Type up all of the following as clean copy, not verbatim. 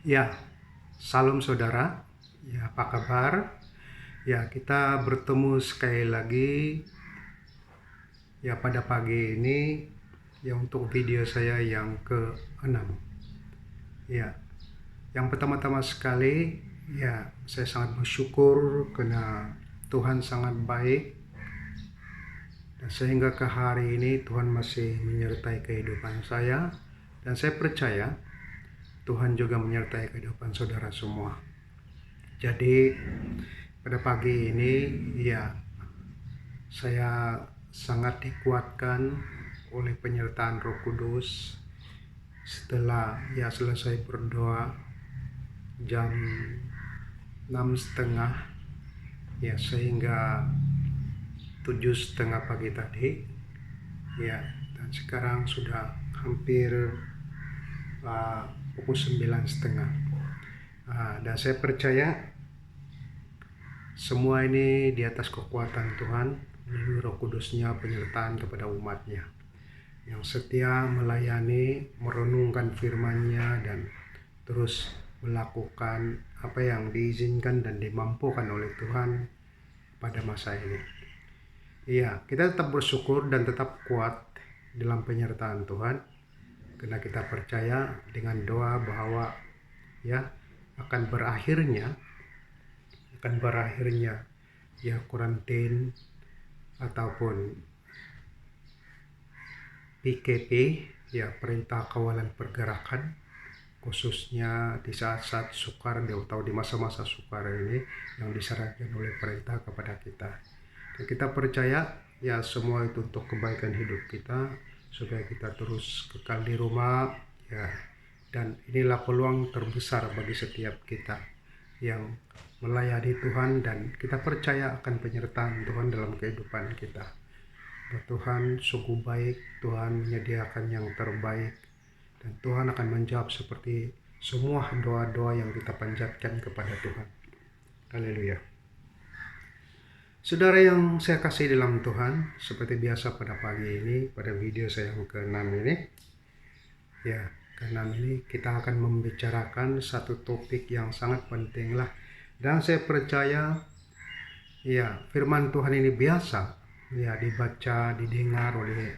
Ya, salam saudara. Ya, apa kabar? Ya, kita bertemu sekali lagi ya pada pagi ini ya untuk video saya yang ke-6. Ya, yang pertama-tama sekali ya saya sangat bersyukur karena Tuhan sangat baik dan sehingga ke hari ini Tuhan masih menyertai kehidupan saya dan saya percaya Tuhan juga menyertai kehidupan saudara semua. Jadi pada pagi ini ya saya sangat dikuatkan oleh penyertaan Roh Kudus setelah ya selesai berdoa jam 6.30 ya sehingga 7.30 pagi tadi ya, dan sekarang sudah hampir pukul 9.30. Dan saya percaya semua ini di atas kekuatan Tuhan melalui Roh Kudusnya, penyertaan kepada umatnya yang setia melayani, merenungkan firman-Nya dan terus melakukan apa yang diizinkan dan dimampukan oleh Tuhan pada masa ini. Iya, kita tetap bersyukur dan tetap kuat dalam penyertaan Tuhan karena kita percaya dengan doa bahwa ya akan berakhirnya ya kuarantin ataupun PKP ya perintah kawalan pergerakan khususnya di saat-saat sukar atau di masa-masa sukar ini yang disarankan oleh perintah kepada kita. Dan kita percaya ya semua itu untuk kebaikan hidup kita supaya kita terus kekal di rumah ya, dan inilah peluang terbesar bagi setiap kita yang melayani Tuhan dan kita percaya akan penyertaan Tuhan dalam kehidupan kita. Tuhan sungguh baik, Tuhan menyediakan yang terbaik dan Tuhan akan menjawab seperti semua doa-doa yang kita panjatkan kepada Tuhan. Haleluya. Saudara yang saya kasih dalam Tuhan, seperti biasa pada pagi ini, pada video saya yang ke-6 ini, ya ke-6 ini kita akan membicarakan satu topik yang sangat penting lah. Dan saya percaya ya firman Tuhan ini biasa ya dibaca, didengar oleh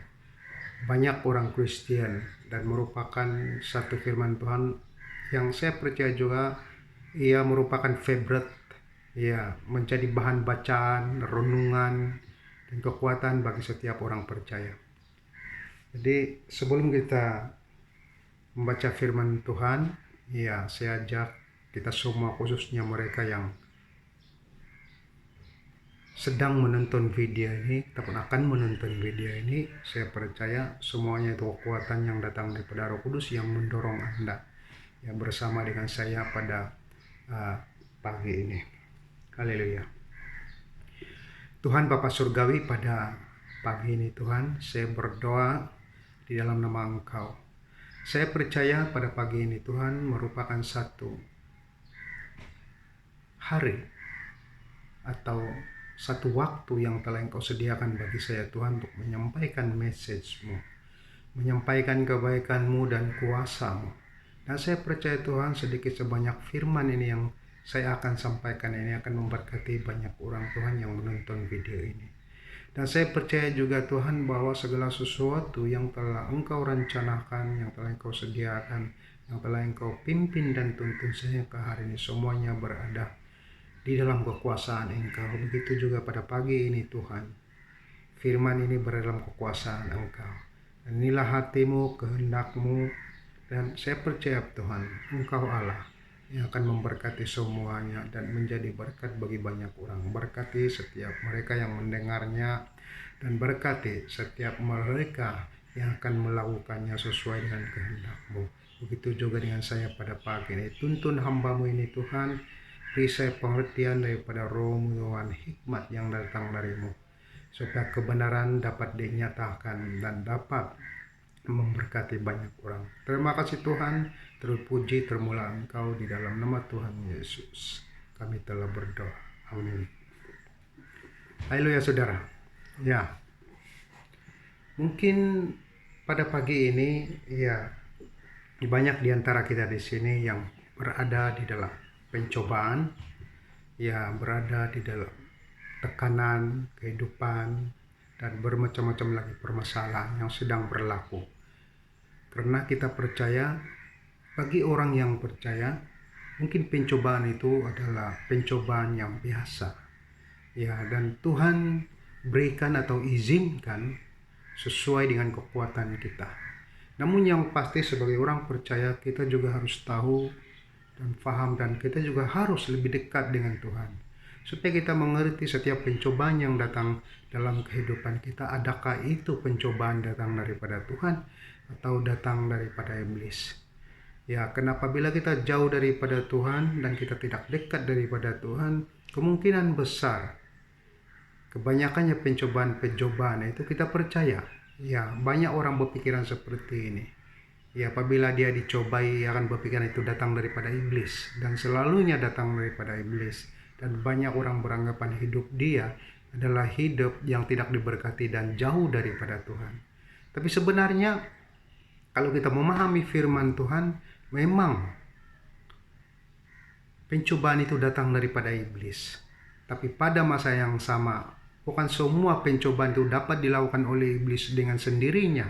banyak orang Kristen dan merupakan satu firman Tuhan yang saya percaya juga ia merupakan favorite ya, menjadi bahan bacaan, renungan dan kekuatan bagi setiap orang percaya. Jadi sebelum kita membaca firman Tuhan, ya saya ajak kita semua khususnya mereka yang sedang menonton video ini ataupun akan menonton video ini, saya percaya semuanya itu kekuatan yang datang daripada Roh Kudus yang mendorong Anda ya bersama dengan saya pada pagi ini. Haleluya. Tuhan Bapa Surgawi, pada pagi ini Tuhan saya berdoa di dalam nama Engkau. Saya percaya pada pagi ini Tuhan merupakan satu hari atau satu waktu yang telah Engkau sediakan bagi saya Tuhan untuk menyampaikan message-Mu, menyampaikan kebaikan-Mu dan kuasa-Mu. Dan saya percaya Tuhan sedikit sebanyak firman ini yang saya akan sampaikan ini akan memberkati banyak orang Tuhan yang menonton video ini. Dan saya percaya juga Tuhan bahwa segala sesuatu yang telah Engkau rencanakan, yang telah Engkau sediakan, yang telah Engkau pimpin dan tuntun saya ke hari ini semuanya berada di dalam kekuasaan Engkau. Begitu juga pada pagi ini Tuhan, firman ini berada dalam kekuasaan Engkau. Dan inilah hatimu, kehendak-Mu, dan saya percaya Tuhan Engkau Allah yang akan memberkati semuanya dan menjadi berkat bagi banyak orang. Berkati setiap mereka yang mendengarnya dan berkati setiap mereka yang akan melakukannya sesuai dengan kehendak-Mu. Begitu juga dengan saya pada pagi ini. Tuntun hamba-Mu ini Tuhan, beri saya pengertian daripada Roh-Mu Tuhan, hikmat yang datang dari-Mu, supaya kebenaran dapat dinyatakan dan dapat memberkati banyak orang. Terima kasih Tuhan, terpuji termula Engkau di dalam nama Tuhan Yesus. Kami telah berdoa. Amin. Haleluya saudara. Ya, mungkin pada pagi ini ya banyak di antara kita di sini yang berada di dalam pencobaan, ya berada di dalam tekanan kehidupan dan bermacam-macam lagi permasalahan yang sedang berlaku. Karena kita percaya, bagi orang yang percaya, mungkin pencobaan itu adalah pencobaan yang biasa. Ya, dan Tuhan berikan atau izinkan sesuai dengan kekuatan kita. Namun yang pasti sebagai orang percaya, kita juga harus tahu dan paham, dan kita juga harus lebih dekat dengan Tuhan. Supaya kita mengerti setiap pencobaan yang datang dalam kehidupan kita, adakah itu pencobaan datang daripada Tuhan atau datang daripada iblis. Ya, kenapa bila kita jauh daripada Tuhan dan kita tidak dekat daripada Tuhan, kemungkinan besar kebanyakannya pencobaan itu kita percaya. Ya, banyak orang berpikiran seperti ini. Ya, apabila dia dicobai akan berpikiran itu datang daripada iblis, dan selalunya datang daripada iblis. Dan banyak orang beranggapan hidup dia adalah hidup yang tidak diberkati dan jauh daripada Tuhan. Tapi sebenarnya kalau kita memahami firman Tuhan, memang pencobaan itu datang daripada iblis. Tapi pada masa yang sama, bukan semua pencobaan itu dapat dilakukan oleh iblis dengan sendirinya.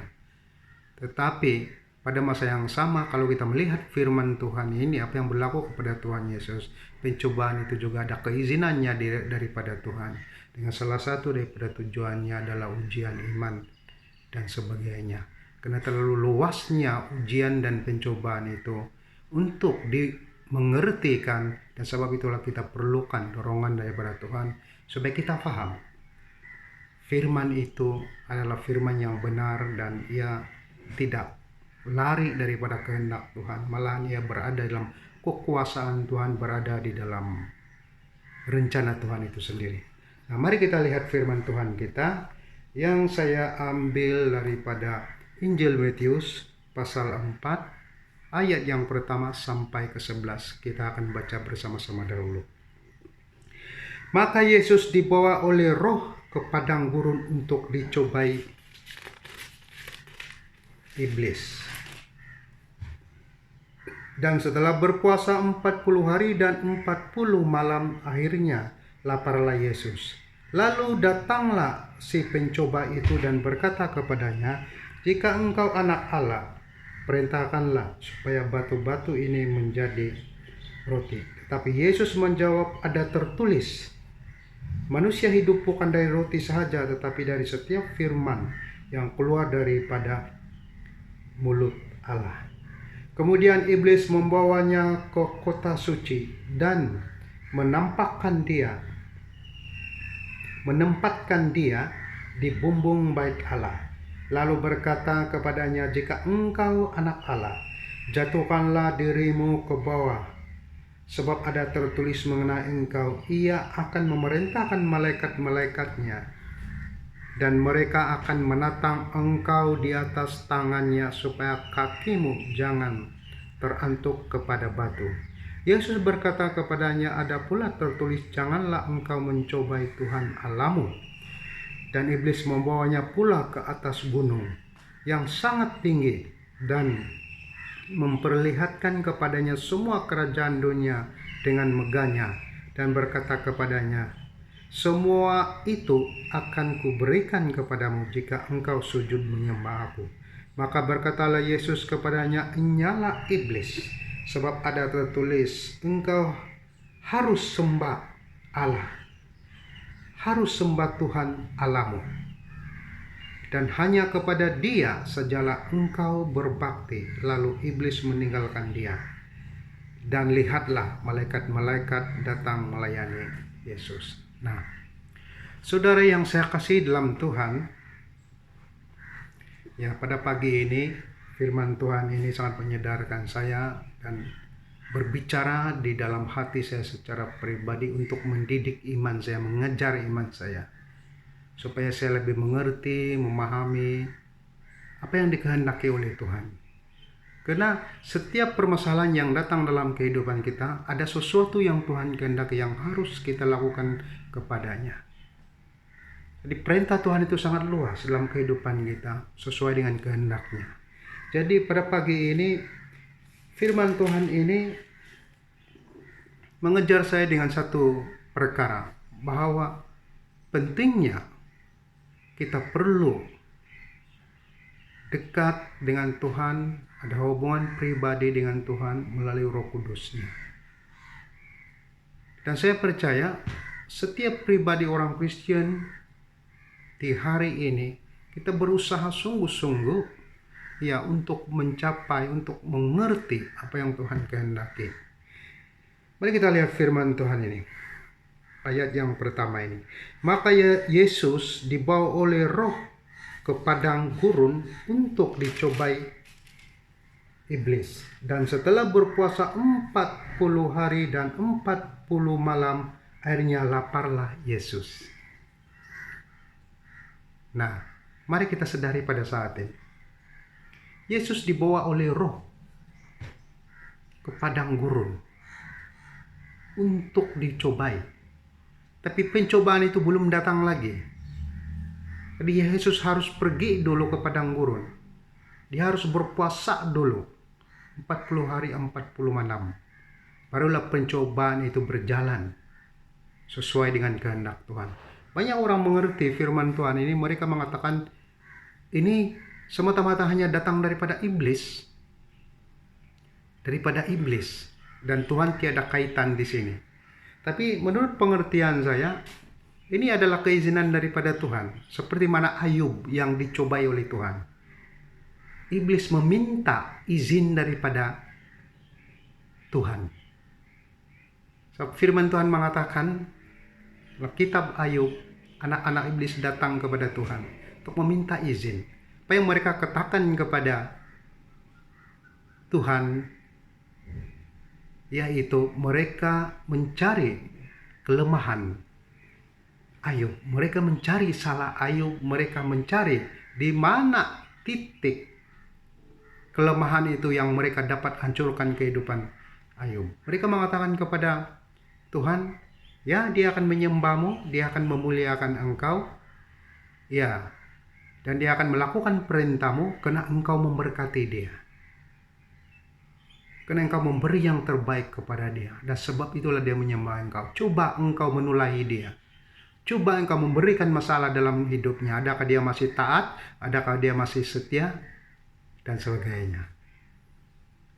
Tetapi pada masa yang sama, kalau kita melihat firman Tuhan ini, apa yang berlaku kepada Tuhan Yesus, pencobaan itu juga ada keizinannya daripada Tuhan. Dengan salah satu daripada tujuannya adalah ujian iman dan sebagainya. Karena terlalu luasnya ujian dan pencobaan itu untuk dimengertikan, dan sebab itulah kita perlukan dorongan daripada Tuhan supaya kita paham. Firman itu adalah firman yang benar dan ia tidak lari daripada kehendak Tuhan. Malahan ia berada dalam kekuasaan Tuhan, berada di dalam rencana Tuhan itu sendiri. Nah, mari kita lihat firman Tuhan kita yang saya ambil daripada Injil Matius pasal 4 ayat yang pertama sampai ke-11. Kita akan baca bersama-sama dahulu. Maka Yesus dibawa oleh Roh ke padang gurun untuk dicobai iblis. Dan setelah berpuasa 40 hari dan 40 malam, akhirnya laparlah Yesus. Lalu datanglah si pencoba itu dan berkata kepadanya, "Jika engkau anak Allah, perintahkanlah supaya batu-batu ini menjadi roti." Tetapi Yesus menjawab, "Ada tertulis, manusia hidup bukan dari roti sahaja, tetapi dari setiap firman yang keluar daripada mulut Allah." Kemudian iblis membawanya ke kota suci dan menempatkan dia di bumbung bait Allah. Lalu berkata kepadanya, "Jika engkau anak Allah, jatuhkanlah dirimu ke bawah. Sebab ada tertulis mengenai engkau, ia akan memerintahkan malaikat-malaikatnya, dan mereka akan menatang engkau di atas tangannya supaya kakimu jangan terantuk kepada batu." Yesus berkata kepadanya, "Ada pula tertulis, janganlah engkau mencobai Tuhan Allahmu." Dan iblis membawanya pula ke atas gunung yang sangat tinggi dan memperlihatkan kepadanya semua kerajaan dunia dengan megahnya, dan berkata kepadanya, "Semua itu akan kuberikan kepadamu jika engkau sujud menyembah aku." Maka berkatalah Yesus kepadanya, "Enyalah iblis, sebab ada tertulis, engkau harus sembah Allah, harus sembah Tuhan Allahmu, dan hanya kepada Dia sajalah engkau berbakti." Lalu iblis meninggalkan dia, dan lihatlah malaikat-malaikat datang melayani Yesus. Nah, saudara yang saya kasih dalam Tuhan, ya, pada pagi ini firman Tuhan ini sangat menyadarkan saya dan berbicara di dalam hati saya secara pribadi untuk mendidik iman saya, mengejar iman saya, supaya saya lebih mengerti, memahami apa yang dikehendaki oleh Tuhan. Karena setiap permasalahan yang datang dalam kehidupan kita, ada sesuatu yang Tuhan kehendaki yang harus kita lakukan kepadanya. Jadi perintah Tuhan itu sangat luas dalam kehidupan kita, sesuai dengan kehendaknya. Jadi pada pagi ini firman Tuhan ini mengejar saya dengan satu perkara, bahwa pentingnya kita perlu dekat dengan Tuhan, ada hubungan pribadi dengan Tuhan melalui Roh Kudus-Nya. Dan saya percaya setiap pribadi orang Kristen di hari ini, kita berusaha sungguh-sungguh ya untuk mencapai, untuk mengerti apa yang Tuhan kehendaki. Mari kita lihat firman Tuhan ini. Ayat yang pertama ini. Maka Yesus dibawa oleh Roh ke padang gurun untuk dicobai iblis. Dan setelah berpuasa 40 hari dan 40 malam, akhirnya laparlah Yesus. Nah, mari kita sadari pada saat ini. Yesus dibawa oleh Roh ke padang gurun untuk dicobai. Tapi pencobaan itu belum datang lagi. Jadi Yesus harus pergi dulu ke padang gurun. Dia harus berpuasa dulu 40 hari 40 malam. Barulah pencobaan itu berjalan sesuai dengan kehendak Tuhan. Banyak orang mengerti firman Tuhan ini, mereka mengatakan ini semata-mata hanya datang daripada iblis. Daripada iblis. Dan Tuhan tiada kaitan di sini. Tapi menurut pengertian saya, ini adalah keizinan daripada Tuhan. Seperti mana Ayub yang dicobai oleh Tuhan. Iblis meminta izin daripada Tuhan. Firman Tuhan mengatakan, kitab Ayub, anak-anak iblis datang kepada Tuhan untuk meminta izin. Apa yang mereka katakan kepada Tuhan, yaitu mereka mencari kelemahan Ayub, mereka mencari salah Ayub, mereka mencari di mana titik kelemahan itu yang mereka dapat hancurkan kehidupan Ayub. Mereka mengatakan kepada Tuhan, ya dia akan menyembahmu, dia akan memuliakan engkau, ya, dan dia akan melakukan perintahmu karena engkau memberkati dia. Karena engkau memberi yang terbaik kepada dia. Dan sebab itulah dia menyembah engkau. Coba engkau menulahi dia. Coba engkau memberikan masalah dalam hidupnya. Adakah dia masih taat? Adakah dia masih setia? Dan sebagainya.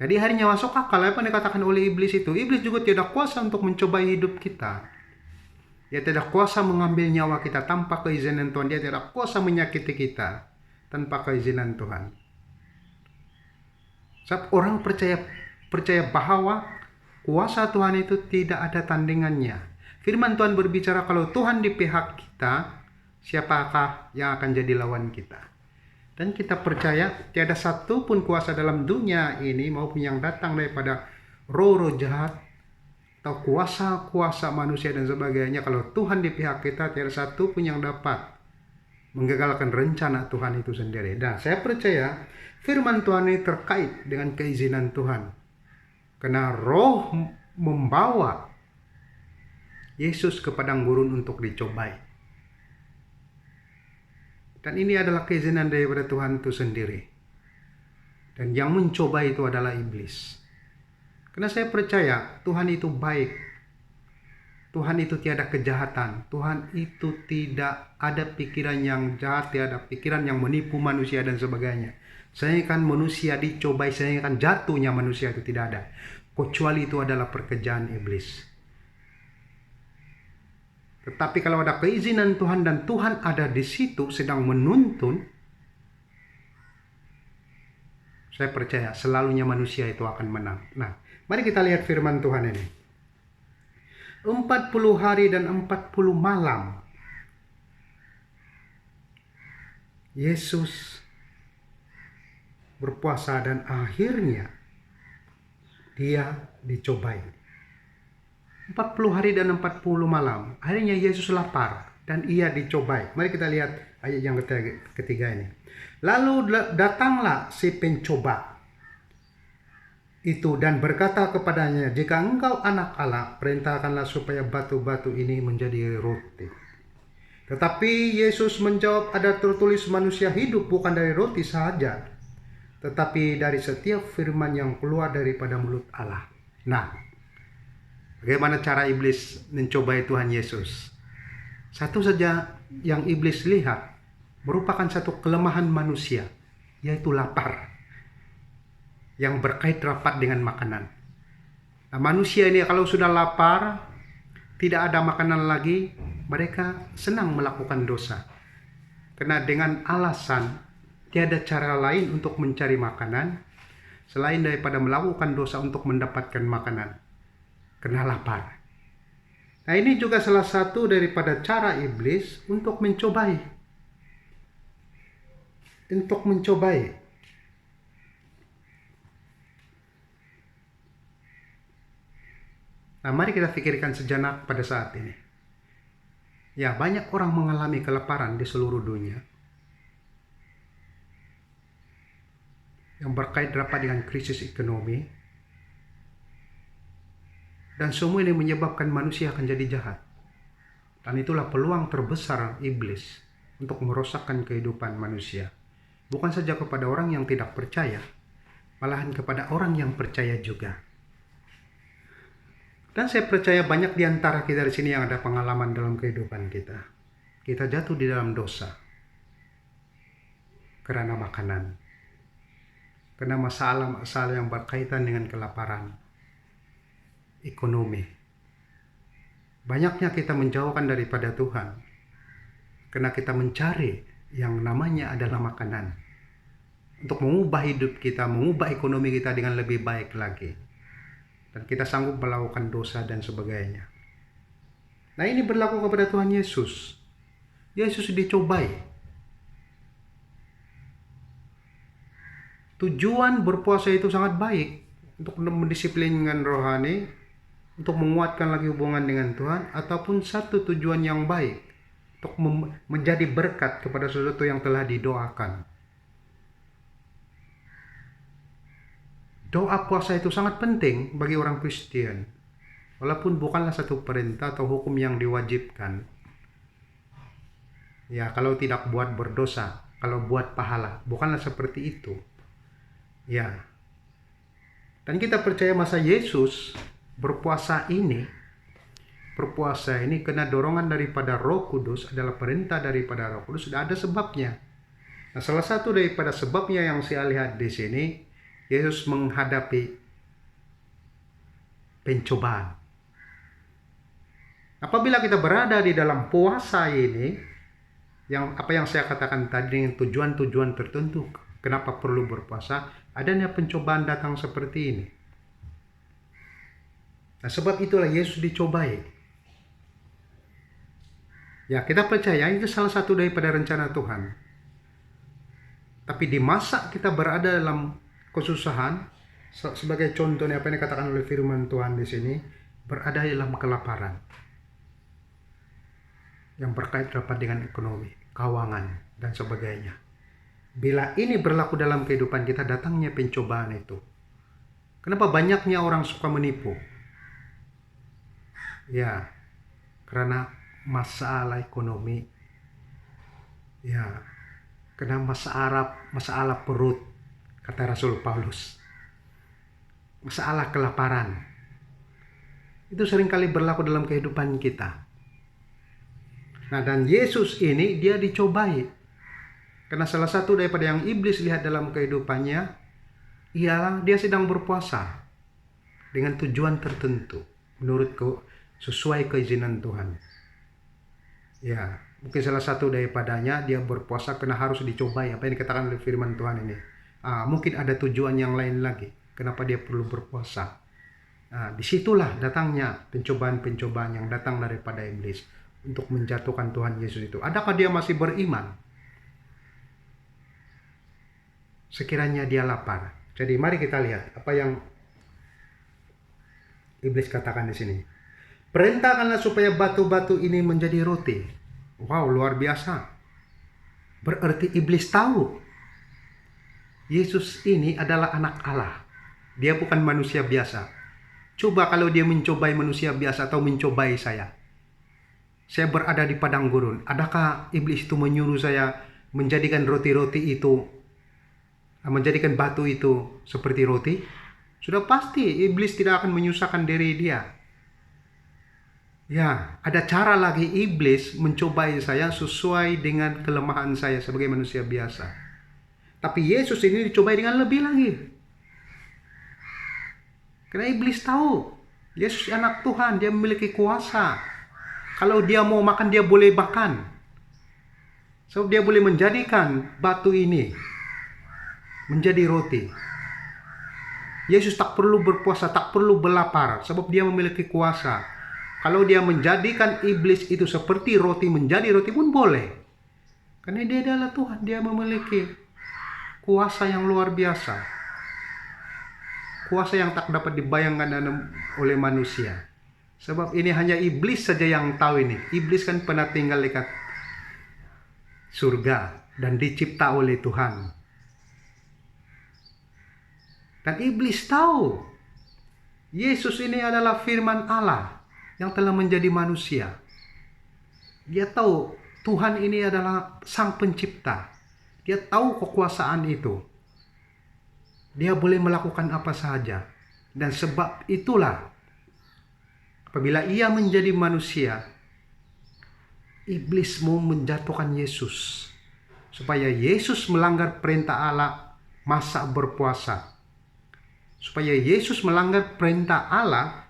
Jadi harinya masuk akal apa yang dikatakan oleh iblis itu. Iblis juga tidak kuasa untuk mencobai hidup kita. Dia tidak kuasa mengambil nyawa kita tanpa keizinan Tuhan. Dia tidak kuasa menyakiti kita tanpa keizinan Tuhan. Sebab orang percaya bahwa kuasa Tuhan itu tidak ada tandingannya. Firman Tuhan berbicara kalau Tuhan di pihak kita, siapakah yang akan jadi lawan kita? Dan kita percaya tiada satu pun kuasa dalam dunia ini maupun yang datang daripada roh-roh jahat atau kuasa-kuasa manusia dan sebagainya. Kalau Tuhan di pihak kita, tiada satu pun yang dapat menggagalkan rencana Tuhan itu sendiri. Dan saya percaya firman Tuhan ini terkait dengan keizinan Tuhan. Karena Roh membawa Yesus ke padang gurun untuk dicobai. Dan ini adalah keizinan daripada Tuhan itu sendiri. Dan yang mencoba itu adalah iblis. Karena saya percaya Tuhan itu baik. Tuhan itu tiada kejahatan. Tuhan itu tidak ada pikiran yang jahat, tiada pikiran yang menipu manusia dan sebagainya. Saya kan manusia dicobai, saya kan jatuhnya manusia itu tidak ada. Kecuali itu adalah pekerjaan iblis. Tetapi kalau ada keizinan Tuhan dan Tuhan ada di situ sedang menuntun, saya percaya selalunya manusia itu akan menang. Nah, mari kita lihat firman Tuhan ini. 40 hari dan 40 malam Yesus berpuasa dan akhirnya dia dicobai. 40 hari dan 40 malam. Akhirnya Yesus lapar dan ia dicobai. Mari kita lihat ayat yang ketiga ini. Lalu datanglah si pencoba itu dan berkata kepadanya, jika engkau anak Allah, perintahkanlah supaya batu-batu ini menjadi roti. Tetapi Yesus menjawab, ada tertulis manusia hidup bukan dari roti saja, tetapi dari setiap firman yang keluar daripada mulut Allah. Nah, Bagaimana cara iblis mencobai Tuhan Yesus? Satu saja yang iblis lihat merupakan satu kelemahan manusia, yaitu lapar, yang berkait rapat dengan makanan. Nah, manusia ini kalau sudah lapar, tidak ada makanan lagi, mereka senang melakukan dosa. Karena dengan alasan tiada cara lain untuk mencari makanan selain daripada melakukan dosa untuk mendapatkan makanan, karena lapar. Nah, ini juga salah satu daripada cara iblis untuk mencobai. Nah, mari kita pikirkan sejenak pada saat ini. Ya, banyak orang mengalami kelaparan di seluruh dunia yang berkait rapat dengan krisis ekonomi, dan semua ini menyebabkan manusia akan jadi jahat. Dan itulah peluang terbesar iblis untuk merosakkan kehidupan manusia. Bukan saja kepada orang yang tidak percaya, malahan kepada orang yang percaya juga. Dan saya percaya banyak di antara kita di sini yang ada pengalaman dalam kehidupan kita. Kita jatuh di dalam dosa karena makanan, karena masalah-masalah yang berkaitan dengan kelaparan, ekonomi. Banyaknya kita menjauhkan daripada Tuhan karena kita mencari yang namanya adalah makanan untuk mengubah hidup kita, mengubah ekonomi kita dengan lebih baik lagi. Dan kita sanggup melakukan dosa dan sebagainya. Nah, ini berlaku kepada Tuhan Yesus. Yesus dicobai. Tujuan berpuasa itu sangat baik untuk mendisiplinkan rohani, untuk menguatkan lagi hubungan dengan Tuhan, ataupun satu tujuan yang baik untuk menjadi berkat kepada sesuatu yang telah didoakan. Doa puasa itu sangat penting bagi orang Kristen, walaupun bukanlah satu perintah atau hukum yang diwajibkan. Ya, kalau tidak buat berdosa, kalau buat pahala, bukanlah seperti itu. Ya, dan kita percaya masa Yesus berpuasa ini kena dorongan daripada Roh Kudus, adalah perintah daripada Roh Kudus, sudah ada sebabnya. Nah, salah satu daripada sebabnya yang saya lihat di sini, Yesus menghadapi pencobaan. Apabila kita berada di dalam puasa ini, apa yang saya katakan tadi dengan tujuan-tujuan tertentu, kenapa perlu berpuasa, adanya pencobaan datang seperti ini. Nah, sebab itulah Yesus dicobai. Ya, kita percaya itu salah satu daripada rencana Tuhan. Tapi di masa kita berada dalam kesusahan, sebagai contohnya apa yang dikatakan oleh firman Tuhan di sini, berada dalam kelaparan yang berkait rapat dengan ekonomi, keuangan, dan sebagainya. Bila ini berlaku dalam kehidupan kita, datangnya pencobaan itu. Kenapa banyaknya orang suka menipu? Ya, karena masalah ekonomi. Ya, karena masalah perut, kata Rasul Paulus. Masalah kelaparan. Itu seringkali berlaku dalam kehidupan kita. Nah, dan Yesus ini dia dicobai. Karena salah satu daripada yang iblis lihat dalam kehidupannya ialah dia sedang berpuasa dengan tujuan tertentu menurut sesuai keizinan Tuhan. Ya, mungkin salah satu daripadanya dia berpuasa karena harus dicobai, apa yang dikatakan oleh firman Tuhan ini. Mungkin ada tujuan yang lain lagi kenapa dia perlu berpuasa. Disitulah datangnya pencobaan-pencobaan yang datang daripada iblis untuk menjatuhkan Tuhan Yesus itu. Adakah dia masih beriman? Sekiranya dia lapar. Jadi mari kita lihat apa yang iblis katakan di sini. Perintahkanlah supaya batu-batu ini menjadi roti. Wow, luar biasa. Berarti iblis tahu Yesus ini adalah anak Allah. Dia bukan manusia biasa. Coba kalau dia mencobai manusia biasa atau mencobai saya. Saya berada di padang gurun. Adakah iblis itu menyuruh saya menjadikan roti-roti itu, menjadikan batu itu seperti roti? Sudah pasti iblis tidak akan menyusahkan diri dia. Ya, ada cara lagi iblis mencobai saya sesuai dengan kelemahan saya sebagai manusia biasa. Tapi Yesus ini dicobai dengan lebih lagi. Karena iblis tahu, Yesus anak Tuhan, dia memiliki kuasa. Kalau dia mau makan, dia boleh makan. So, dia boleh menjadikan batu ini menjadi roti. Yesus tak perlu berpuasa, tak perlu berlapar, sebab dia memiliki kuasa. Kalau dia menjadikan iblis itu seperti roti menjadi roti pun boleh. Karena dia adalah Tuhan, dia memiliki kuasa yang luar biasa. Kuasa yang tak dapat dibayangkan oleh manusia. Sebab ini hanya iblis saja yang tahu ini. Iblis kan pernah tinggal dekat surga dan dicipta oleh Tuhan. Dan iblis tahu Yesus ini adalah firman Allah yang telah menjadi manusia. Dia tahu Tuhan ini adalah sang pencipta. Dia tahu kekuasaan itu. Dia boleh melakukan apa saja. Dan sebab itulah apabila ia menjadi manusia, iblis mau menjatuhkan Yesus. Supaya Yesus melanggar perintah Allah masa berpuasa. Supaya Yesus melanggar perintah Allah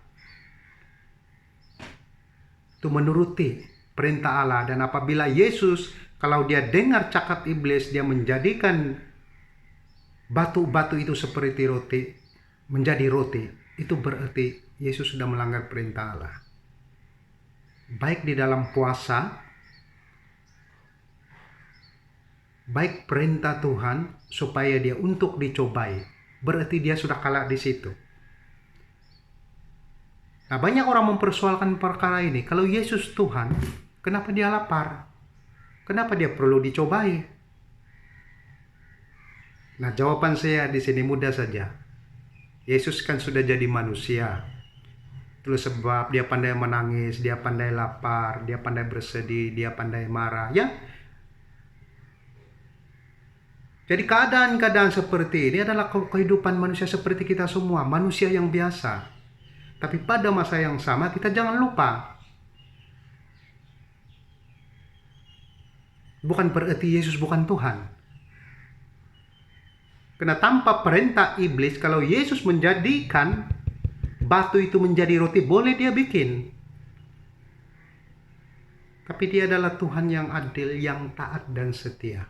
itu menuruti perintah Allah. Dan apabila Yesus, kalau dia dengar cakap iblis, dia menjadikan batu-batu itu seperti roti, menjadi roti. Itu berarti Yesus sudah melanggar perintah Allah. Baik di dalam puasa, baik perintah Tuhan supaya dia untuk dicobai. Berarti dia sudah kalah di situ. Nah, banyak orang mempersoalkan perkara ini. Kalau Yesus Tuhan, kenapa dia lapar? Kenapa dia perlu dicobai? Nah, jawaban saya di sini mudah saja. Yesus kan sudah jadi manusia. Terus sebab dia pandai menangis, dia pandai lapar, dia pandai bersedih, dia pandai marah. Ya, jadi keadaan-keadaan seperti ini adalah kehidupan manusia seperti kita semua, manusia yang biasa. Tapi pada masa yang sama kita jangan lupa, bukan berarti Yesus bukan Tuhan. Karena tanpa perintah iblis, kalau Yesus menjadikan batu itu menjadi roti, boleh dia bikin. Tapi dia adalah Tuhan yang adil, yang taat dan setia.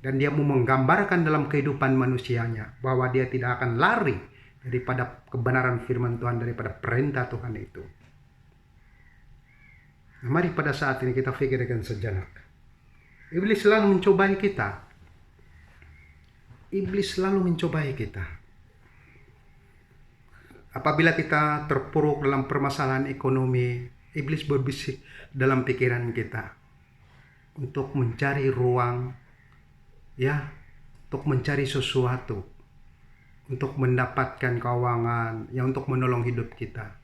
Dan dia mau menggambarkan dalam kehidupan manusianya bahwa dia tidak akan lari daripada kebenaran firman Tuhan, daripada perintah Tuhan itu. Nah, mari pada saat ini kita pikirkan sejenak. Iblis selalu mencobai kita. Iblis selalu mencobai kita. Apabila kita terpuruk dalam permasalahan ekonomi, iblis berbisik dalam pikiran kita untuk mencari ruang, ya, untuk mencari sesuatu, untuk mendapatkan keuangan, ya, untuk menolong hidup kita.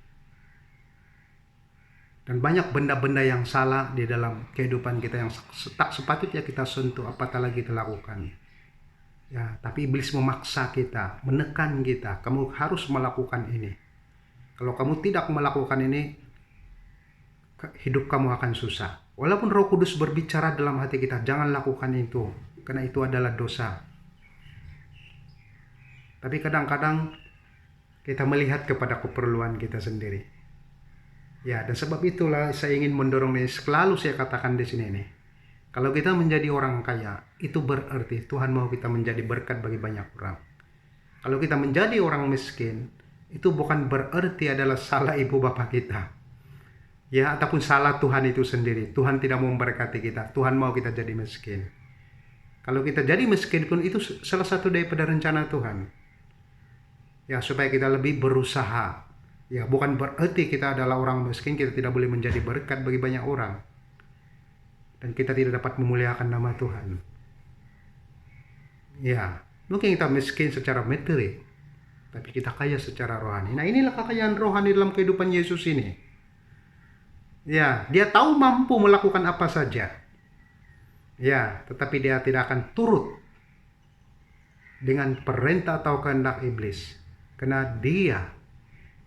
Dan banyak benda-benda yang salah di dalam kehidupan kita yang tak sepatutnya kita sentuh, apatah lagi kita lakukan. Ya, tapi iblis memaksa kita, menekan kita, kamu harus melakukan ini. Kalau kamu tidak melakukan ini, hidup kamu akan susah. Walaupun Roh Kudus berbicara dalam hati kita, jangan lakukan itu, karena itu adalah dosa. Tapi kadang-kadang kita melihat kepada keperluan kita sendiri. Ya, dan sebab itulah saya ingin mendorong ini, selalu saya katakan di sini nih. Kalau kita menjadi orang kaya, itu berarti Tuhan mau kita menjadi berkat bagi banyak orang. Kalau kita menjadi orang miskin, itu bukan berarti adalah salah ibu bapak kita. Ya, ataupun salah Tuhan itu sendiri. Tuhan tidak mau memberkati kita. Tuhan mau kita jadi miskin. Kalau kita jadi miskin pun itu salah satu daripada rencana Tuhan. Ya, supaya kita lebih berusaha. Ya, bukan berarti kita adalah orang miskin, kita tidak boleh menjadi berkat bagi banyak orang. Dan kita tidak dapat memuliakan nama Tuhan. Ya, mungkin kita miskin secara materi, tapi kita kaya secara rohani. Nah, inilah kekayaan rohani dalam kehidupan Yesus ini. Ya, dia tahu mampu melakukan apa saja. Ya, tetapi dia tidak akan turut dengan perintah atau kehendak iblis. Karena dia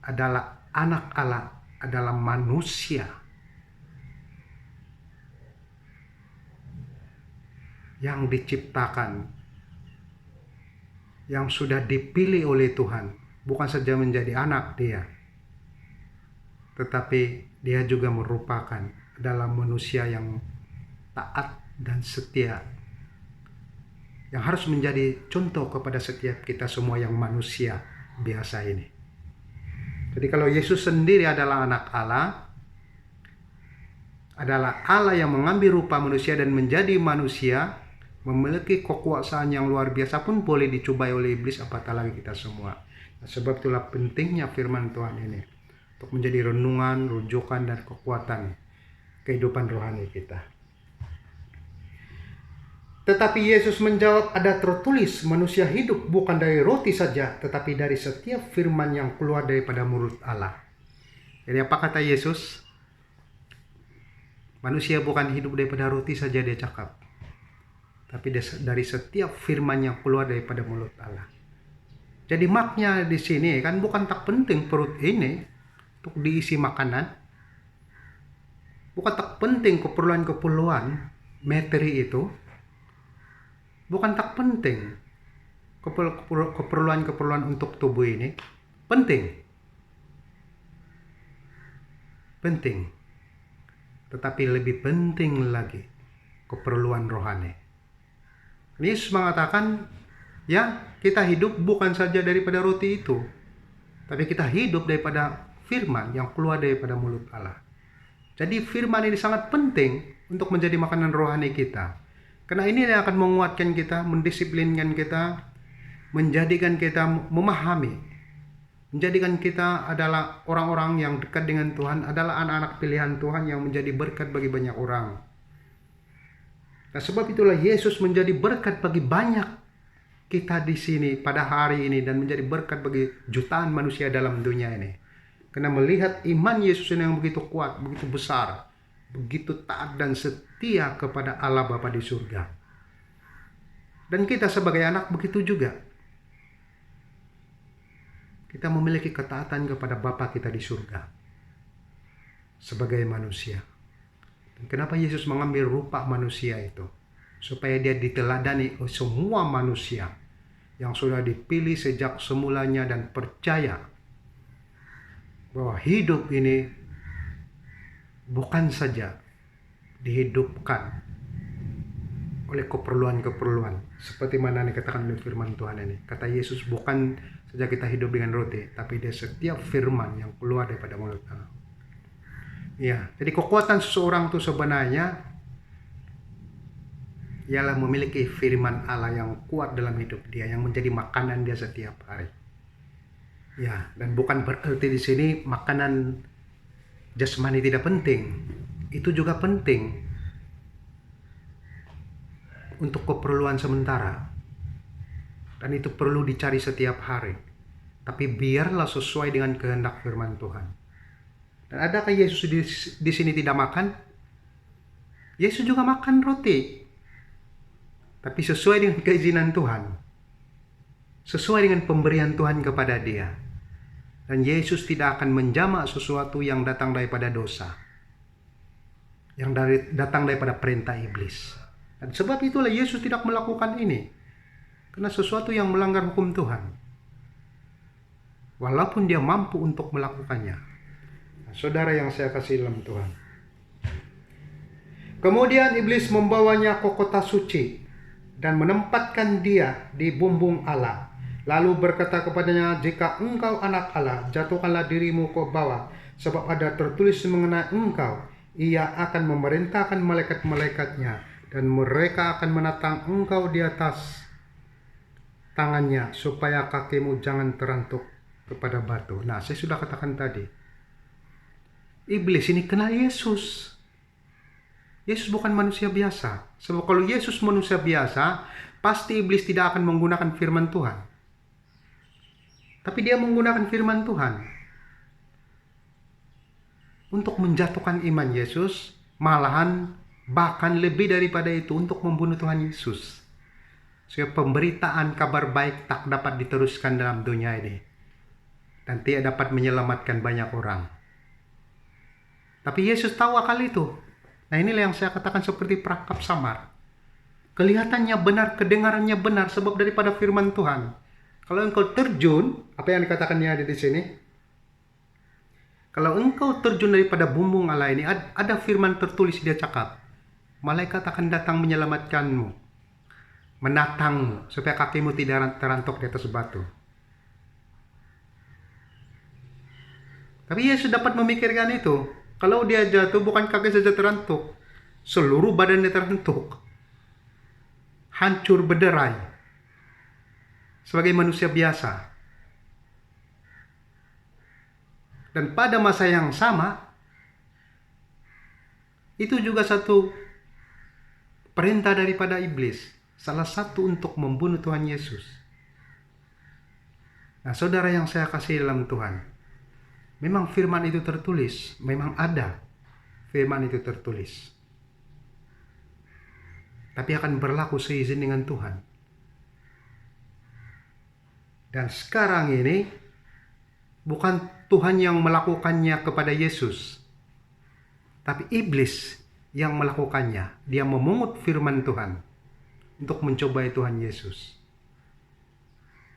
adalah anak Allah adalah manusia yang diciptakan, yang sudah dipilih oleh Tuhan, bukan saja menjadi anak dia, tetapi dia juga merupakan adalah manusia yang taat dan setia, yang harus menjadi contoh kepada setiap kita semua yang manusia biasa ini. Jadi kalau Yesus sendiri adalah anak Allah, adalah Allah yang mengambil rupa manusia dan menjadi manusia, memiliki kekuasaan yang luar biasa pun boleh dicobai oleh iblis, apatah lagi kita semua. Nah, sebab itulah pentingnya firman Tuhan ini untuk menjadi renungan, rujukan, dan kekuatan kehidupan rohani kita. Tetapi Yesus menjawab, ada tertulis, manusia hidup bukan dari roti saja, tetapi dari setiap firman yang keluar daripada mulut Allah. Jadi apa kata Yesus? Manusia bukan hidup daripada roti saja, dia cakap, tapi dari setiap firman yang keluar daripada mulut Allah. Jadi maknya di sini kan bukan tak penting perut ini untuk diisi makanan, bukan tak penting keperluan-keperluan materi itu, bukan tak penting keperluan-keperluan untuk tubuh ini, penting, tetapi lebih penting lagi keperluan rohani. Yesus mengatakan, ya, kita hidup bukan saja daripada roti itu, tapi kita hidup daripada firman yang keluar daripada mulut Allah. Jadi firman ini sangat penting untuk menjadi makanan rohani kita. Karena ini yang akan menguatkan kita, mendisiplinkan kita, menjadikan kita memahami, menjadikan kita adalah orang-orang yang dekat dengan Tuhan, adalah anak-anak pilihan Tuhan yang menjadi berkat bagi banyak orang. Nah, sebab itulah Yesus menjadi berkat bagi banyak kita di sini pada hari ini dan menjadi berkat bagi jutaan manusia dalam dunia ini. Karena melihat iman Yesus ini yang begitu kuat, begitu besar, begitu taat dan setia kepada Allah Bapa di surga. Dan kita sebagai anak begitu juga. Kita memiliki ketaatan kepada Bapa kita di surga sebagai manusia. Dan kenapa Yesus mengambil rupa manusia itu? Supaya dia diteladani oleh semua manusia yang sudah dipilih sejak semulanya dan percaya bahwa hidup ini bukan saja dihidupkan oleh keperluan-keperluan seperti mana dikatakan oleh firman Tuhan ini. Kata Yesus, bukan saja kita hidup dengan roti, tapi dia setiap firman yang keluar daripada mulut Allah. Ya, jadi kekuatan seseorang itu sebenarnya ialah memiliki firman Allah yang kuat dalam hidup dia, yang menjadi makanan dia setiap hari. Ya, dan bukan berarti di sini makanan jasmani tidak penting. Itu juga penting untuk keperluan sementara. Dan itu perlu dicari setiap hari. Tapi biarlah sesuai dengan kehendak firman Tuhan. Dan adakah Yesus di sini tidak makan? Yesus juga makan roti. Tapi sesuai dengan keizinan Tuhan. Sesuai dengan pemberian Tuhan kepada dia. Dan Yesus tidak akan menjamak sesuatu yang datang daripada dosa. Yang datang daripada perintah iblis. Dan sebab itulah Yesus tidak melakukan ini. Karena sesuatu yang melanggar hukum Tuhan. Walaupun dia mampu untuk melakukannya. Nah, saudara yang saya kasih dalam Tuhan. Kemudian iblis membawanya ke kota suci dan menempatkan dia di bumbung Allah. Lalu berkata kepadanya, jika engkau anak Allah, jatuhkanlah dirimu ke bawah, sebab ada tertulis mengenai engkau, ia akan memerintahkan malaikat-malaikatnya, dan mereka akan menatang engkau di atas tangannya, supaya kakimu jangan terantuk kepada batu. Nah, saya sudah katakan tadi, iblis ini kenal Yesus. Yesus bukan manusia biasa. Sebab kalau Yesus manusia biasa, pasti iblis tidak akan menggunakan firman Tuhan. Tapi dia menggunakan firman Tuhan untuk menjatuhkan iman Yesus, malahan bahkan lebih daripada itu untuk membunuh Tuhan Yesus. Sehingga pemberitaan kabar baik tak dapat diteruskan dalam dunia ini dan tidak dapat menyelamatkan banyak orang. Tapi Yesus tahu akal itu. Nah inilah yang saya katakan seperti perangkap samar. Kelihatannya benar, kedengarannya benar sebab daripada firman Tuhan. Kalau engkau terjun, apa yang dikatakannya ada di sini? Kalau engkau terjun daripada bumbung Allah ini, ada firman tertulis dia cakap. Malaikat akan datang menyelamatkanmu, menatangmu, supaya kakimu tidak terantuk di atas batu. Tapi Yesus dapat memikirkan itu. Kalau dia jatuh, bukan kaki saja terantuk, seluruh badannya terantuk, hancur berderai, sebagai manusia biasa. Dan pada masa yang sama, itu juga satu perintah daripada iblis, salah satu untuk membunuh Tuhan Yesus. Nah, saudara yang saya kasih dalam Tuhan, memang firman itu tertulis, memang ada firman itu tertulis. Tapi akan berlaku seizin dengan Tuhan. Dan sekarang ini, bukan Tuhan yang melakukannya kepada Yesus, tapi iblis yang melakukannya. Dia memungut firman Tuhan untuk mencobai Tuhan Yesus.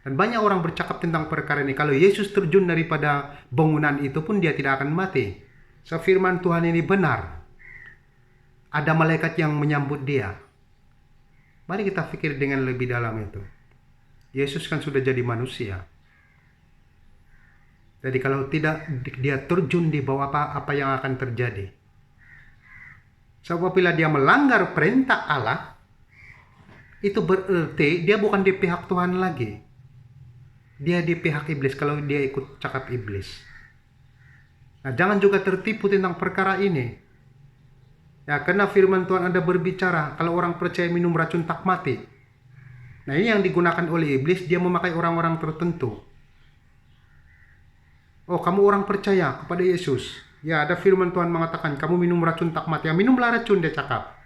Dan banyak orang bercakap tentang perkara ini. Kalau Yesus terjun daripada bangunan itu pun dia tidak akan mati. So, firman Tuhan ini benar. Ada malaikat yang menyambut dia. Mari kita pikir dengan lebih dalam itu. Yesus kan sudah jadi manusia. Jadi kalau tidak dia terjun di bawah apa yang akan terjadi? Sebab apabila dia melanggar perintah Allah, itu berarti dia bukan di pihak Tuhan lagi. Dia di pihak iblis kalau dia ikut cakap iblis. Nah, jangan juga tertipu tentang perkara ini. Ya, karena firman Tuhan ada berbicara, kalau orang percaya minum racun tak mati. Nah, ini yang digunakan oleh iblis, dia memakai orang-orang tertentu. Oh, kamu orang percaya kepada Yesus. Ya, ada firman Tuhan mengatakan, kamu minum racun tak mati. Ya, minumlah racun, dia cakap.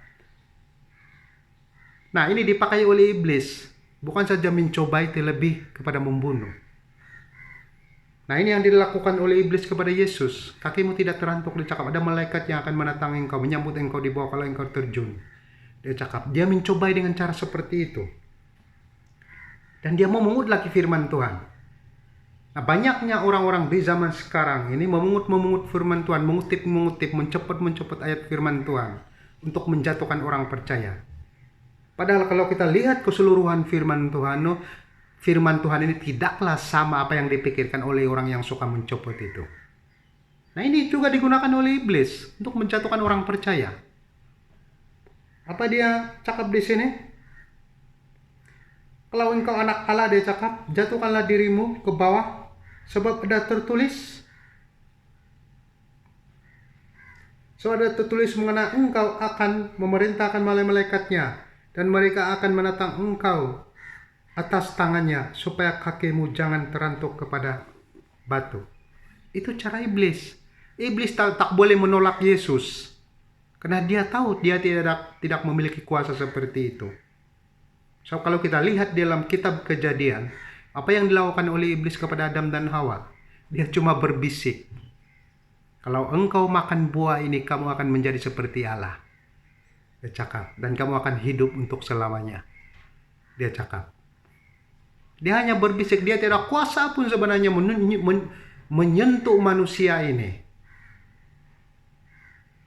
Nah, ini dipakai oleh iblis. Bukan saja mencobai, terlebih kepada membunuh. Nah, ini yang dilakukan oleh iblis kepada Yesus. Kakimu tidak terantuk, dia cakap. Ada malaikat yang akan menatang engkau, menyambut engkau di bawah kalau engkau terjun. Dia cakap. Dia mencobai dengan cara seperti itu. Dan dia memungut lagi firman Tuhan. Nah, banyaknya orang-orang di zaman sekarang ini memungut firman Tuhan, mengutip, mencopot ayat firman Tuhan untuk menjatuhkan orang percaya. Padahal kalau kita lihat keseluruhan firman Tuhan ini tidaklah sama apa yang dipikirkan oleh orang yang suka mencopot itu. Nah, ini juga digunakan oleh iblis untuk menjatuhkan orang percaya. Apa dia cakap di sini? Kalau engkau anak Allah, dia cakap, jatuhkanlah dirimu ke bawah, sebab ada tertulis. So, ada tertulis mengenai engkau akan memerintahkan malaikatnya, dan mereka akan menatang engkau atas tangannya, supaya kakimu jangan terantuk kepada batu. Itu cara iblis. Iblis tak boleh menolak Yesus, karena dia tahu dia tidak memiliki kuasa seperti itu. So, kalau kita lihat dalam kitab Kejadian, apa yang dilakukan oleh iblis kepada Adam dan Hawa, dia cuma berbisik. Kalau engkau makan buah ini, kamu akan menjadi seperti Allah. Dia cakap. Dan kamu akan hidup untuk selamanya. Dia cakap. Dia hanya berbisik. Dia tidak kuasa pun sebenarnya menyentuh manusia ini.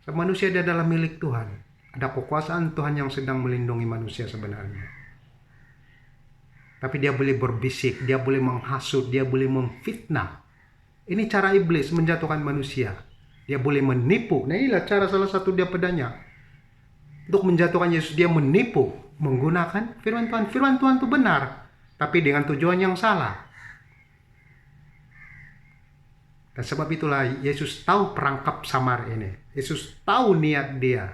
So, manusia dia adalah milik Tuhan. Ada kekuasaan Tuhan yang sedang melindungi manusia sebenarnya. Tapi dia boleh berbisik, dia boleh menghasut, dia boleh memfitnah. Ini cara iblis menjatuhkan manusia. Dia boleh menipu. Nah, inilah cara salah satu dia pedanya. Untuk menjatuhkan Yesus, dia menipu menggunakan firman Tuhan. Firman Tuhan itu benar, tapi dengan tujuan yang salah. Dan sebab itulah Yesus tahu perangkap samar ini. Yesus tahu niat dia.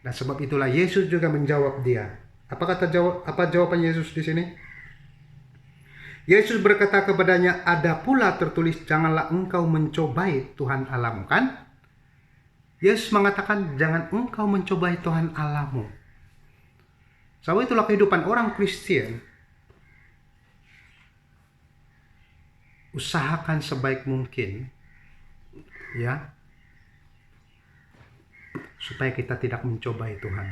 Dan sebab itulah Yesus juga menjawab dia. Apa jawaban Yesus di sini? Yesus berkata kepadanya, ada pula tertulis, janganlah engkau mencobai Tuhan Allahmu, kan? Yesus mengatakan, jangan engkau mencobai Tuhan Allahmu. Sebab itulah kehidupan orang Kristen. Usahakan sebaik mungkin, ya, supaya kita tidak mencobai Tuhan.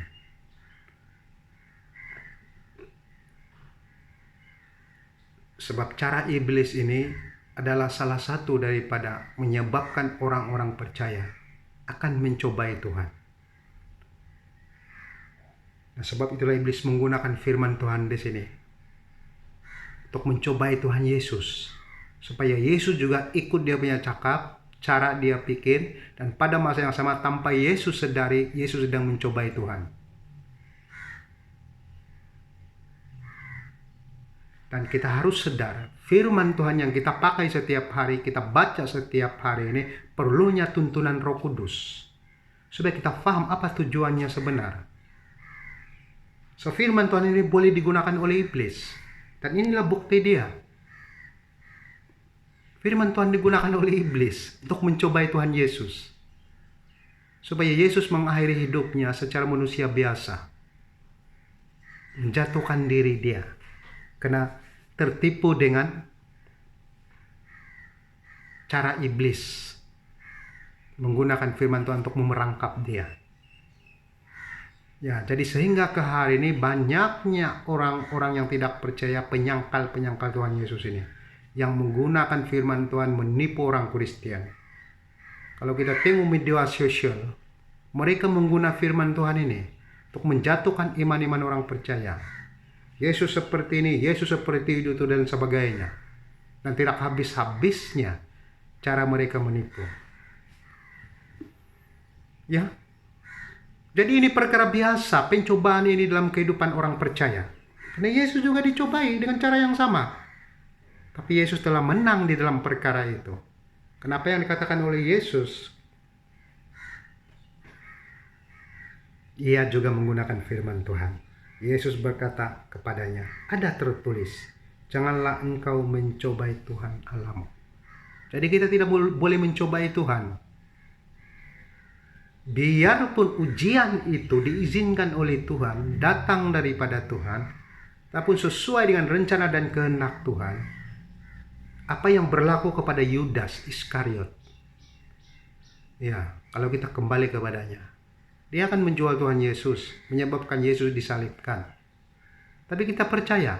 Sebab cara iblis ini adalah salah satu daripada menyebabkan orang-orang percaya akan mencobai Tuhan. Nah, sebab itulah iblis menggunakan firman Tuhan di sini untuk mencobai Tuhan Yesus, supaya Yesus juga ikut dia punya cakap, cara dia pikir, dan pada masa yang sama tanpa Yesus sadari, Yesus sedang mencobai Tuhan. Dan kita harus sadar, firman Tuhan yang kita pakai setiap hari, kita baca setiap hari ini, perlunya tuntunan Roh Kudus, supaya kita paham apa tujuannya sebenar. So, firman Tuhan ini boleh digunakan oleh iblis. Dan inilah bukti dia. Firman Tuhan digunakan oleh iblis untuk mencobai Tuhan Yesus, supaya Yesus mengakhiri hidupnya secara manusia biasa, menjatuhkan diri dia, karena tertipu dengan cara iblis menggunakan firman Tuhan untuk memerangkap dia. Ya, jadi sehingga ke hari ini banyaknya orang-orang yang tidak percaya, penyangkal-penyangkal Tuhan Yesus ini, yang menggunakan firman Tuhan menipu orang Kristen. Kalau kita tengok media sosial, mereka menggunakan firman Tuhan ini untuk menjatuhkan iman-iman orang percaya. Yesus seperti ini, Yesus seperti itu, dan sebagainya. Dan tidak habis-habisnya cara mereka menipu. Ya, jadi ini perkara biasa, pencobaan ini dalam kehidupan orang percaya. Karena Yesus juga dicobai dengan cara yang sama. Tapi Yesus telah menang di dalam perkara itu. Kenapa yang dikatakan oleh Yesus? Ia juga menggunakan firman Tuhan. Yesus berkata kepadanya, ada tertulis, janganlah engkau mencobai Tuhan Allahmu. Jadi kita tidak boleh mencobai Tuhan. Biarpun ujian itu diizinkan oleh Tuhan, datang daripada Tuhan, tapi sesuai dengan rencana dan kehendak Tuhan, apa yang berlaku kepada Yudas Iskariot. Ya, kalau kita kembali kepadanya, dia akan menjual Tuhan Yesus, menyebabkan Yesus disalibkan. Tapi kita percaya,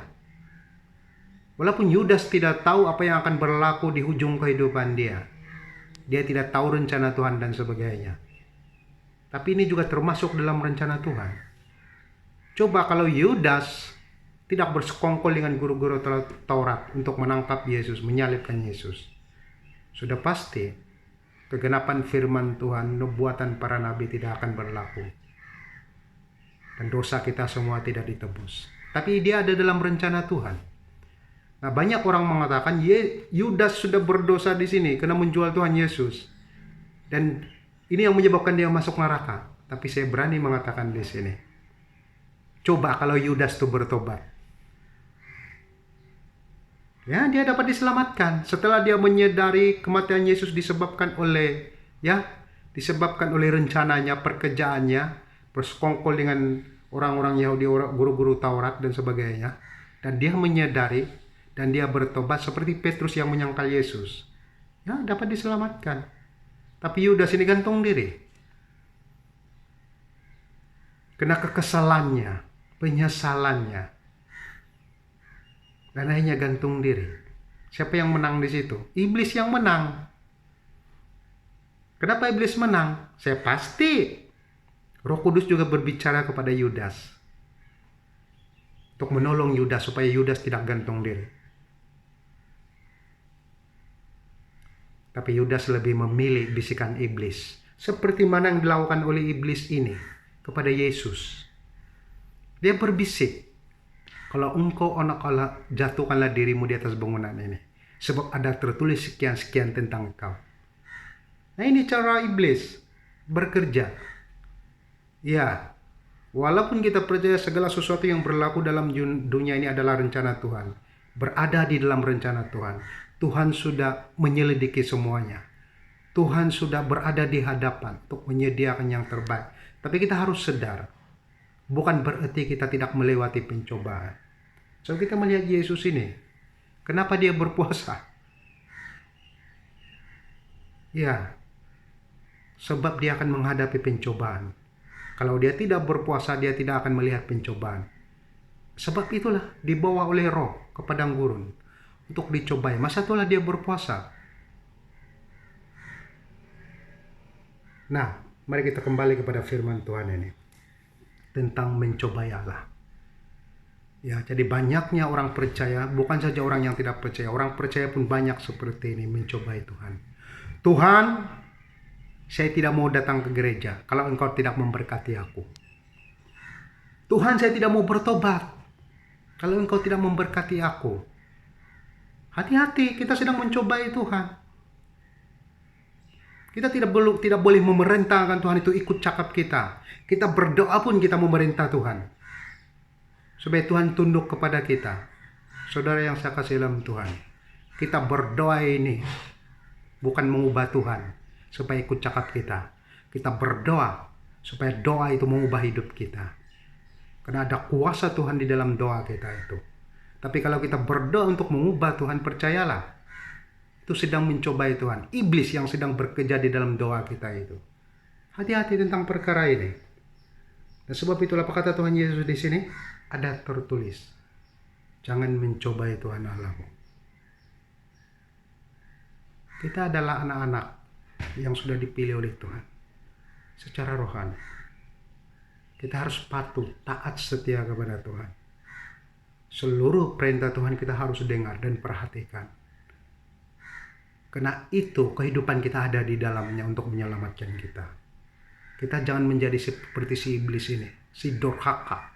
walaupun Yudas tidak tahu apa yang akan berlaku di ujung kehidupan dia tidak tahu rencana Tuhan dan sebagainya. Tapi ini juga termasuk dalam rencana Tuhan. Coba kalau Yudas tidak bersekongkol dengan guru-guru Taurat untuk menangkap Yesus, menyalibkan Yesus, sudah pasti kegenapan firman Tuhan, nubuatan para nabi tidak akan berlaku. Dan dosa kita semua tidak ditebus. Tapi dia ada dalam rencana Tuhan. Nah, banyak orang mengatakan Yudas sudah berdosa di sini karena menjual Tuhan Yesus. Dan ini yang menyebabkan dia masuk neraka. Tapi saya berani mengatakan di sini, coba kalau Yudas itu bertobat, ya, dia dapat diselamatkan setelah dia menyadari kematian Yesus disebabkan oleh rencananya, pekerjaannya, bersekongkol dengan orang-orang Yahudi, guru-guru Taurat dan sebagainya. Dan dia menyadari dan dia bertobat seperti Petrus yang menyangkal Yesus. Ya, dapat diselamatkan. Tapi Yudas ini gantung diri. Kena kekesalannya, penyesalannya, dan akhirnya gantung diri. Siapa yang menang di situ? Iblis yang menang. Kenapa iblis menang? Saya pasti Roh Kudus juga berbicara kepada Yudas untuk menolong Yudas supaya Yudas tidak gantung diri. Tapi Yudas lebih memilih bisikan iblis, seperti mana yang dilakukan oleh iblis ini kepada Yesus. Dia berbisik, kalau engkau anak Allah, jatuhkanlah dirimu di atas bangunan ini, sebab ada tertulis sekian-sekian tentang engkau. Nah, ini cara iblis bekerja. Ya, walaupun kita percaya segala sesuatu yang berlaku dalam dunia ini adalah rencana Tuhan, berada di dalam rencana Tuhan. Tuhan sudah menyelidiki semuanya. Tuhan sudah berada di hadapan untuk menyediakan yang terbaik. Tapi kita harus sadar, bukan berarti kita tidak melewati pencobaan. So, kita melihat Yesus ini, kenapa dia berpuasa? Ya, sebab dia akan menghadapi pencobaan. Kalau dia tidak berpuasa, dia tidak akan melihat pencobaan. Sebab itulah dibawa oleh Roh ke padang gurun untuk dicobai. Masa itulah dia berpuasa. Nah, mari kita kembali kepada firman Tuhan ini tentang mencobai Allah. Ya, jadi banyaknya orang percaya, bukan saja orang yang tidak percaya, orang percaya pun banyak seperti ini mencobai Tuhan. Tuhan, saya tidak mau datang ke gereja kalau engkau tidak memberkati aku. Tuhan, saya tidak mau bertobat kalau engkau tidak memberkati aku. Hati-hati, kita sedang mencobai Tuhan. Kita tidak boleh memerintahkan Tuhan itu ikut cakap kita. Kita berdoa pun kita memerintah Tuhan, supaya Tuhan tunduk kepada kita. Saudara yang saya kasih dalam Tuhan, kita berdoa ini bukan mengubah Tuhan supaya ikut cakap kita. Kita berdoa supaya doa itu mengubah hidup kita. Karena ada kuasa Tuhan di dalam doa kita itu. Tapi kalau kita berdoa untuk mengubah Tuhan, percayalah, itu sedang mencobai Tuhan. Iblis yang sedang bekerja di dalam doa kita itu. Hati-hati tentang perkara ini. Dan sebab itulah apa kata Tuhan Yesus di sini? Ada tertulis, jangan mencobai Tuhan Allahmu. Kita adalah anak-anak yang sudah dipilih oleh Tuhan secara rohani. Kita harus patuh, taat, setia kepada Tuhan. Seluruh perintah Tuhan kita harus dengar dan perhatikan. Karena itu kehidupan kita ada di dalamnya untuk menyelamatkan kita. Kita jangan menjadi seperti si iblis ini, si durhaka.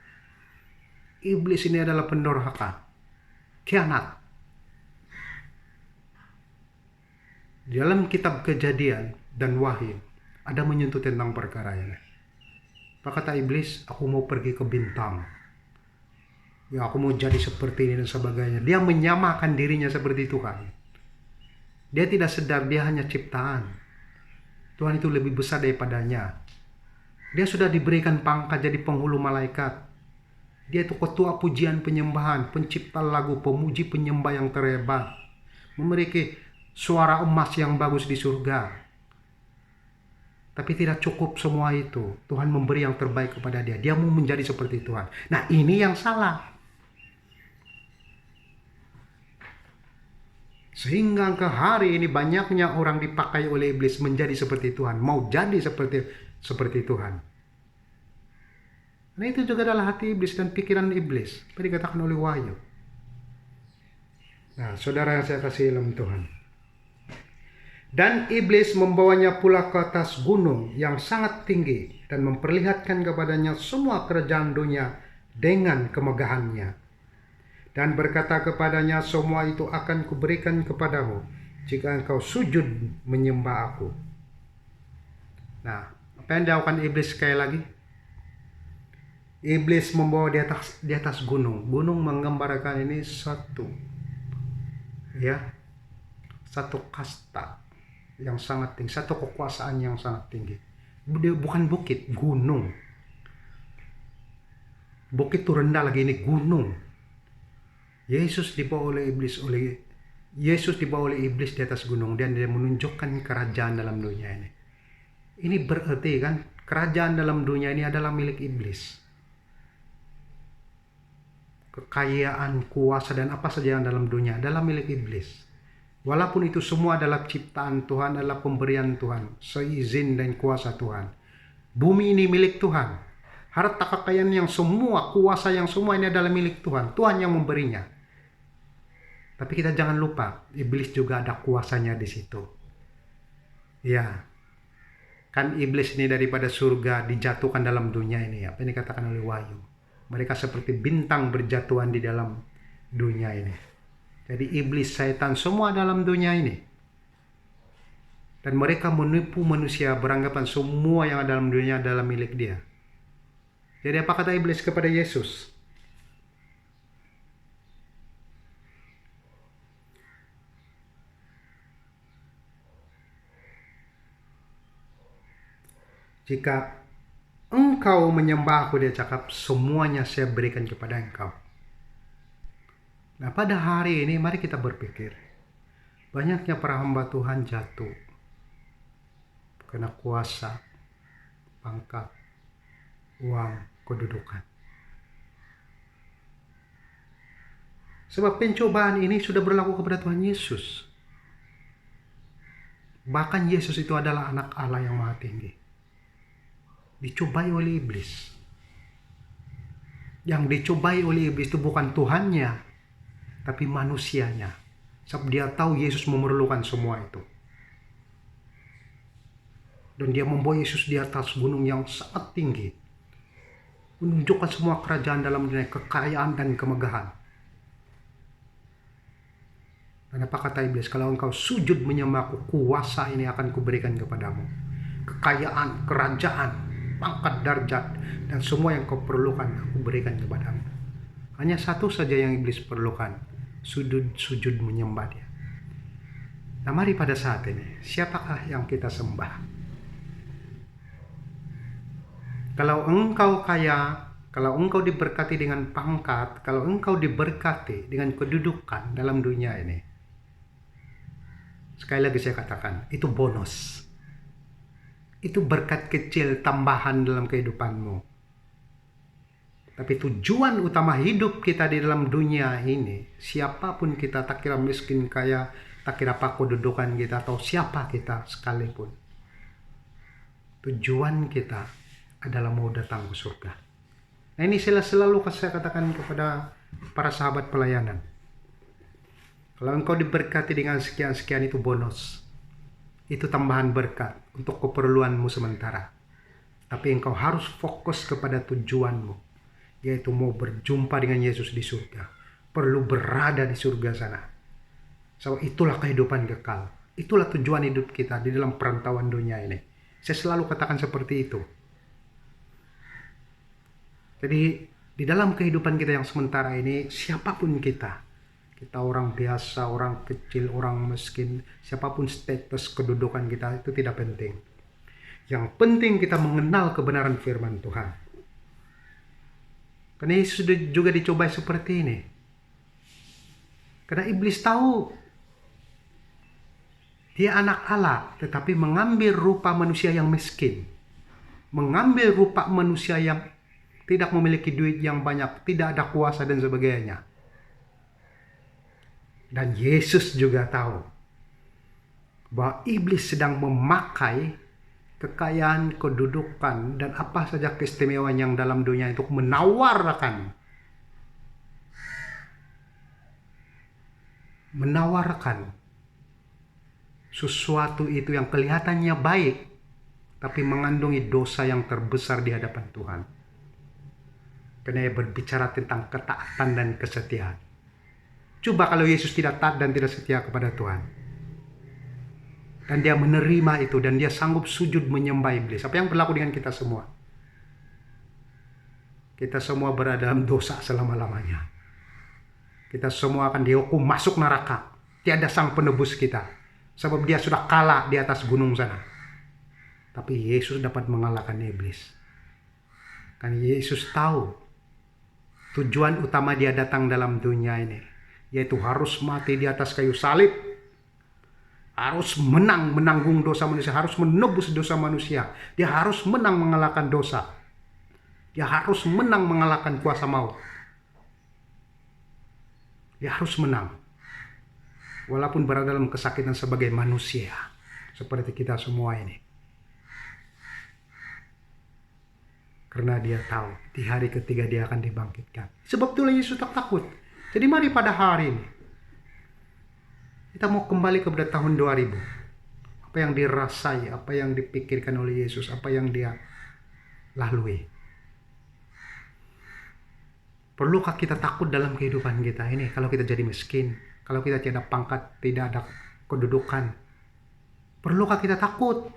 Iblis ini adalah pendurhaka, khianat. Di dalam kitab Kejadian dan Wahyu ada menyentuh tentang perkara ini. Apa kata iblis? Aku mau pergi ke bintang. Ya, aku mau jadi seperti ini dan sebagainya. Dia menyamakan dirinya seperti Tuhan. Dia tidak sadar dia hanya ciptaan. Tuhan itu lebih besar daripadanya. Dia sudah diberikan pangkat jadi penghulu malaikat. Dia itu ketua pujian penyembahan, pencipta lagu, pemuji penyembah yang terhebat. Memiliki suara emas yang bagus di surga. Tapi tidak cukup semua itu. Tuhan memberi yang terbaik kepada dia. Dia mau menjadi seperti Tuhan. Nah, ini yang salah. Sehingga ke hari ini banyaknya orang dipakai oleh iblis menjadi seperti Tuhan. Mau jadi seperti Tuhan. Nah, itu juga adalah hati iblis dan pikiran iblis. Tadi dikatakan oleh Wahyu. Nah, saudara yang saya kasih dalam Tuhan. Dan iblis membawanya pula ke atas gunung yang sangat tinggi dan memperlihatkan kepadanya semua kerajaan dunia dengan kemegahannya. Dan berkata kepadanya, semua itu akan kuberikan kepadamu jika engkau sujud menyembah aku. Nah, apa yang dilakukan iblis sekali lagi? Iblis membawa di atas gunung. Gunung menggambarkan ini satu kasta yang sangat tinggi, satu kekuasaan yang sangat tinggi. Bukan bukit, gunung. Bukit itu rendah lagi, ini gunung. Yesus dibawa oleh iblis di atas gunung dan dia menunjukkan kerajaan dalam dunia ini. Ini berarti kan kerajaan dalam dunia ini adalah milik iblis. Kekayaan, kuasa dan apa saja yang dalam dunia adalah milik iblis. Walaupun itu semua adalah ciptaan Tuhan, adalah pemberian Tuhan, seizin dan kuasa Tuhan. Bumi ini milik Tuhan. Harta kekayaan yang semua, kuasa yang semua ini adalah milik Tuhan. Tuhan yang memberinya. Tapi kita jangan lupa, iblis juga ada kuasanya di situ. Ya, kan iblis ini daripada surga dijatuhkan dalam dunia ini. Apa yang dikatakan oleh Wahyu? Mereka seperti bintang berjatuhan di dalam dunia ini. Jadi iblis, setan, semua dalam dunia ini. Dan mereka menipu manusia, beranggapan semua yang ada dalam dunia adalah milik dia. Jadi apa kata iblis kepada Yesus? Jika engkau menyembah aku, dia cakap, semuanya saya berikan kepada engkau. Nah, pada hari ini mari kita berpikir. Banyaknya para hamba Tuhan jatuh karena kuasa, pangkat, uang, kedudukan. Sebab pencobaan ini sudah berlaku kepada Tuhan Yesus. Bahkan Yesus itu adalah anak Allah yang maha tinggi. Dicobai oleh iblis. Yang dicobai oleh iblis itu bukan Tuhannya, tapi manusianya. Sebab dia tahu Yesus memerlukan semua itu. Dan dia membawa Yesus di atas gunung yang sangat tinggi. Menunjukkan semua kerajaan dalam dunia, kekayaan dan kemegahan. Dan apa kata iblis? Kalau engkau sujud menyembahku, kuasa ini akan kuberikan kepadamu. Kekayaan, kerajaan, pangkat, darjat, dan semua yang kau perlukan aku berikan kepadamu. Hanya satu saja yang iblis perlukan, sujud menyembah dia. Nah mari pada saat ini, siapakah yang kita sembah? Kalau engkau kaya, kalau engkau diberkati dengan pangkat, kalau engkau diberkati dengan kedudukan dalam dunia ini, sekali lagi saya katakan, itu bonus. Itu berkat kecil tambahan dalam kehidupanmu. Tapi tujuan utama hidup kita di dalam dunia ini, siapapun kita, tak kira miskin, kaya, tak kira apa kedudukan kita, atau siapa kita sekalipun. Tujuan kita adalah mau datang ke surga. Nah ini selalu saya katakan kepada para sahabat pelayanan. Kalau engkau diberkati dengan sekian-sekian itu bonus. Itu tambahan berkat untuk keperluanmu sementara. Tapi engkau harus fokus kepada tujuanmu. Yaitu mau berjumpa dengan Yesus di surga. Perlu berada di surga sana. So itulah kehidupan kekal. Itulah tujuan hidup kita di dalam perantauan dunia ini. Saya selalu katakan seperti itu. Jadi di dalam kehidupan kita yang sementara ini, siapapun kita orang biasa, orang kecil, orang miskin, siapapun status kedudukan kita itu tidak penting. Yang penting kita mengenal kebenaran firman Tuhan. Karena Yesus juga dicobai seperti ini. Karena iblis tahu dia anak Allah, tetapi mengambil rupa manusia yang miskin. Mengambil rupa manusia yang tidak memiliki duit yang banyak, tidak ada kuasa dan sebagainya. Dan Yesus juga tahu bahwa iblis sedang memakai kekayaan, kedudukan, dan apa saja keistimewaan yang dalam dunia itu menawarkan sesuatu itu yang kelihatannya baik, tapi mengandungi dosa yang terbesar di hadapan Tuhan. Karena ia berbicara tentang ketaatan dan kesetiaan. Coba kalau Yesus tidak taat dan tidak setia kepada Tuhan. Dan dia menerima itu dan dia sanggup sujud menyembah iblis. Apa yang berlaku dengan kita semua? Kita semua berada dalam dosa selama-lamanya. Kita semua akan dihukum masuk neraka. Tiada sang penebus kita. Sebab dia sudah kalah di atas gunung sana. Tapi Yesus dapat mengalahkan iblis. Kan Yesus tahu tujuan utama dia datang dalam dunia ini. Yaitu harus mati di atas kayu salib. Harus menanggung dosa manusia. Harus menebus dosa manusia. Dia harus menang mengalahkan dosa. Dia harus menang mengalahkan kuasa maut. Dia harus menang. Walaupun berada dalam kesakitan sebagai manusia. Seperti kita semua ini. Karena dia tahu di hari ketiga dia akan dibangkitkan. Sebab itulah Yesus tak takut. Jadi mari pada hari ini kita mau kembali kepada tahun 2000. Apa yang dirasai, apa yang dipikirkan oleh Yesus, apa yang dia lalui. Perlukah kita takut dalam kehidupan kita ini kalau kita jadi miskin, kalau kita tidak ada pangkat, tidak ada kedudukan? Perlukah kita takut?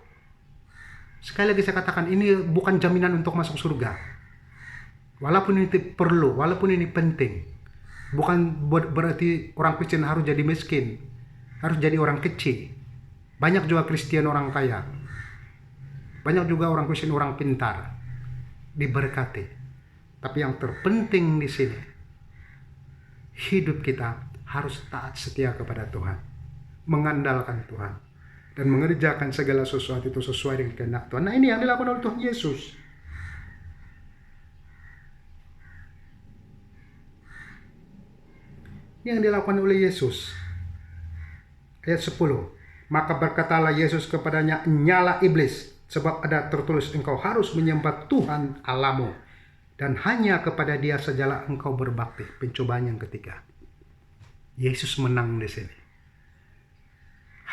Sekali lagi saya katakan, ini bukan jaminan untuk masuk surga. Walaupun ini perlu, walaupun ini penting. Bukan berarti orang Kristen harus jadi miskin, harus jadi orang kecil. Banyak juga Kristen orang kaya. Banyak juga orang Kristen orang pintar. Diberkati. Tapi yang terpenting di sini, hidup kita harus taat setia kepada Tuhan. Mengandalkan Tuhan. dan mengerjakan segala sesuatu itu sesuai dengan kehendak Tuhan. Nah, ini yang dilakukan oleh Tuhan Yesus. Ini yang dilakukan oleh Yesus. Ayat 10. Maka berkatalah Yesus kepadanya, "Nyala iblis, sebab ada tertulis, engkau harus menyembah Tuhan Allahmu, dan hanya kepada Dia sajalah engkau berbakti." Pencobaan yang ketiga. Yesus menang di sini.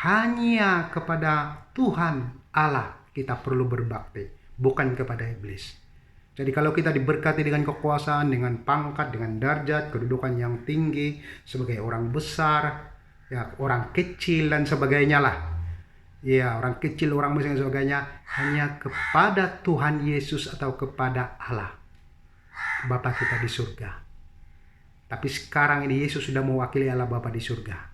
Hanya kepada Tuhan Allah kita perlu berbakti, bukan kepada iblis. Jadi kalau kita diberkati dengan kekuasaan, dengan pangkat, dengan derajat, kedudukan yang tinggi, sebagai orang besar, ya orang kecil dan sebagainya lah. Ya, orang kecil, orang besar dan sebagainya, hanya kepada Tuhan Yesus atau kepada Allah, Bapa kita di surga. Tapi sekarang ini Yesus sudah mewakili Allah Bapa di surga.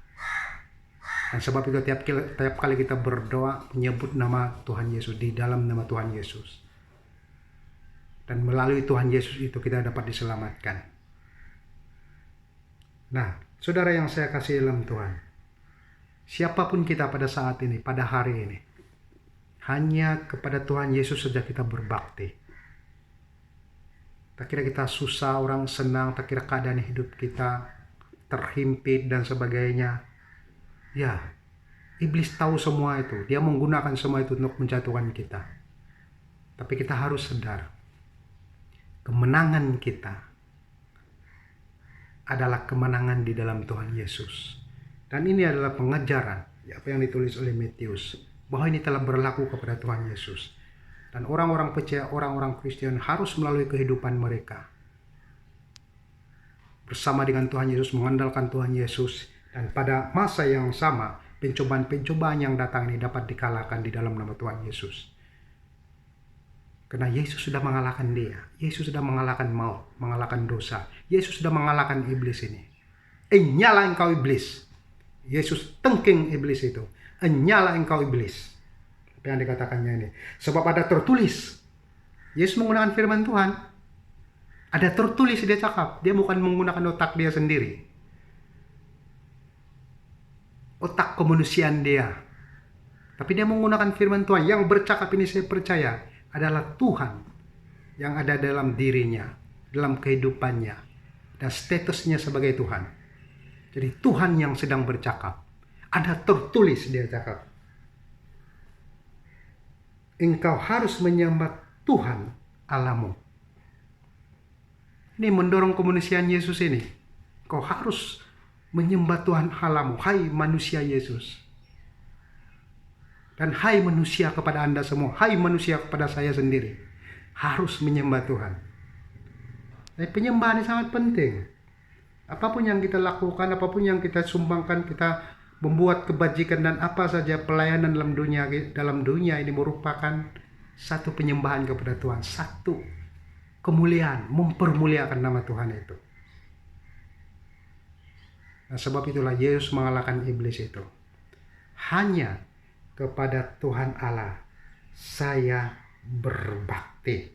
Dan sebab itu tiap kali kita berdoa menyebut nama Tuhan Yesus, di dalam nama Tuhan Yesus. Dan melalui Tuhan Yesus itu kita dapat diselamatkan. Nah, saudara yang saya kasih dalam Tuhan, siapapun kita pada saat ini, pada hari ini, hanya kepada Tuhan Yesus saja kita berbakti. Tak kira kita susah, orang senang, tak kira keadaan hidup kita terhimpit dan sebagainya. Ya, iblis tahu semua itu. Dia menggunakan semua itu untuk menjatuhkan kita. Tapi kita harus sadar, kemenangan kita adalah kemenangan di dalam Tuhan Yesus. Dan ini adalah pengajaran, apa yang ditulis oleh Matius, bahwa ini telah berlaku kepada Tuhan Yesus. Dan orang-orang percaya, orang-orang Kristen harus melalui kehidupan mereka bersama dengan Tuhan Yesus, mengandalkan Tuhan Yesus. Dan pada masa yang sama, pencobaan-pencobaan yang datang ini dapat dikalahkan di dalam nama Tuhan Yesus. Karena Yesus sudah mengalahkan dia. Yesus sudah mengalahkan maut, mengalahkan dosa. Yesus sudah mengalahkan iblis ini. Nyala engkau iblis. Yesus tengking iblis itu. Nyala engkau iblis. Apa yang dikatakannya ini. Sebab ada tertulis. Yesus menggunakan firman Tuhan. Ada tertulis dia cakap. Dia bukan menggunakan otak dia sendiri. Otak kemanusiaan dia. Tapi dia menggunakan firman Tuhan. Yang bercakap ini saya percaya adalah Tuhan yang ada dalam dirinya, dalam kehidupannya, dan statusnya sebagai Tuhan. Jadi Tuhan yang sedang bercakap. Ada tertulis dia cakap, engkau harus menyembah Tuhan Allahmu. Ini mendorong kemanusiaan Yesus ini. Kau harus menyembah Tuhan Allahmu, hai manusia Yesus. Dan hai manusia kepada Anda semua, hai manusia kepada saya sendiri, harus menyembah Tuhan. Jadi penyembahan ini sangat penting. Apapun yang kita lakukan, apapun yang kita sumbangkan, kita membuat kebajikan dan apa saja pelayanan dalam dunia ini merupakan satu penyembahan kepada Tuhan, satu kemuliaan, mempermuliakan nama Tuhan itu. Nah, sebab itulah Yesus mengalahkan iblis itu. Hanya kepada Tuhan Allah saya berbakti.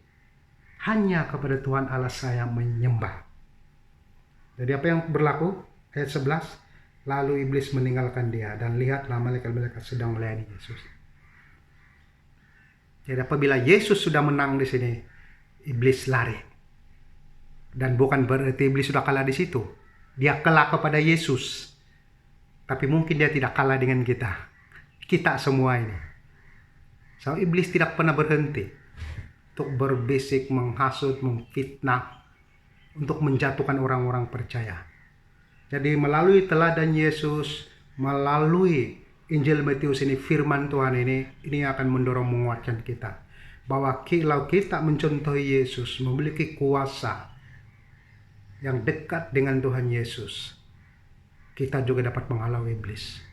Hanya kepada Tuhan Allah saya menyembah. Jadi apa yang berlaku? Ayat 11. Lalu iblis meninggalkan dia, dan lihatlah malaikat-malaikat sedang melayani Yesus. Jadi apabila Yesus sudah menang di sini, iblis lari. Dan bukan berarti iblis sudah kalah di situ. Dia kalah kepada Yesus. Tapi mungkin dia tidak kalah dengan kita. Kita semua ini. So, iblis tidak pernah berhenti untuk berbisik, menghasut, memfitnah, untuk menjatuhkan orang-orang percaya. Jadi melalui teladan Yesus, melalui Injil Matius ini, firman Tuhan ini akan mendorong, menguatkan kita. Bahwa kalau kita mencontohi Yesus, memiliki kuasa yang dekat dengan Tuhan Yesus, kita juga dapat menghalau iblis.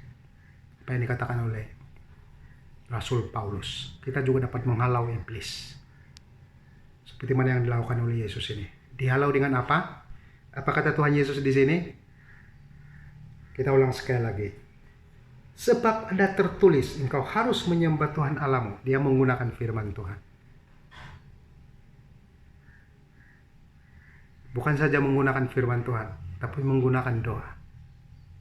Apa yang dikatakan oleh Rasul Paulus, kita juga dapat menghalau iblis. Seperti mana yang dilakukan oleh Yesus ini. Dihalau dengan apa? Apa kata Tuhan Yesus di sini? Kita ulang sekali lagi. Sebab ada tertulis, engkau harus menyembah Tuhan Allahmu. Dia menggunakan firman Tuhan. Bukan saja menggunakan firman Tuhan, tapi menggunakan doa.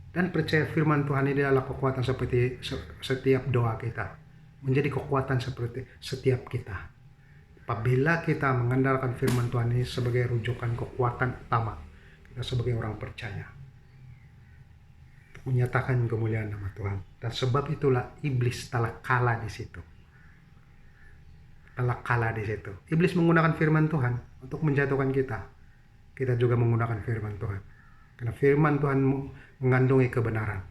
Dan percaya firman Tuhan ini adalah kekuatan seperti setiap doa kita. Menjadi kekuatan seperti setiap kita. Apabila kita mengandalkan firman Tuhan ini sebagai rujukan kekuatan utama kita sebagai orang percaya. Untuk menyatakan kemuliaan nama Tuhan. Dan sebab itulah iblis telah kalah di situ. Telah kalah di situ. Iblis menggunakan firman Tuhan untuk menjatuhkan kita. Kita juga menggunakan firman Tuhan. Karena firman Tuhan mengandungi kebenaran.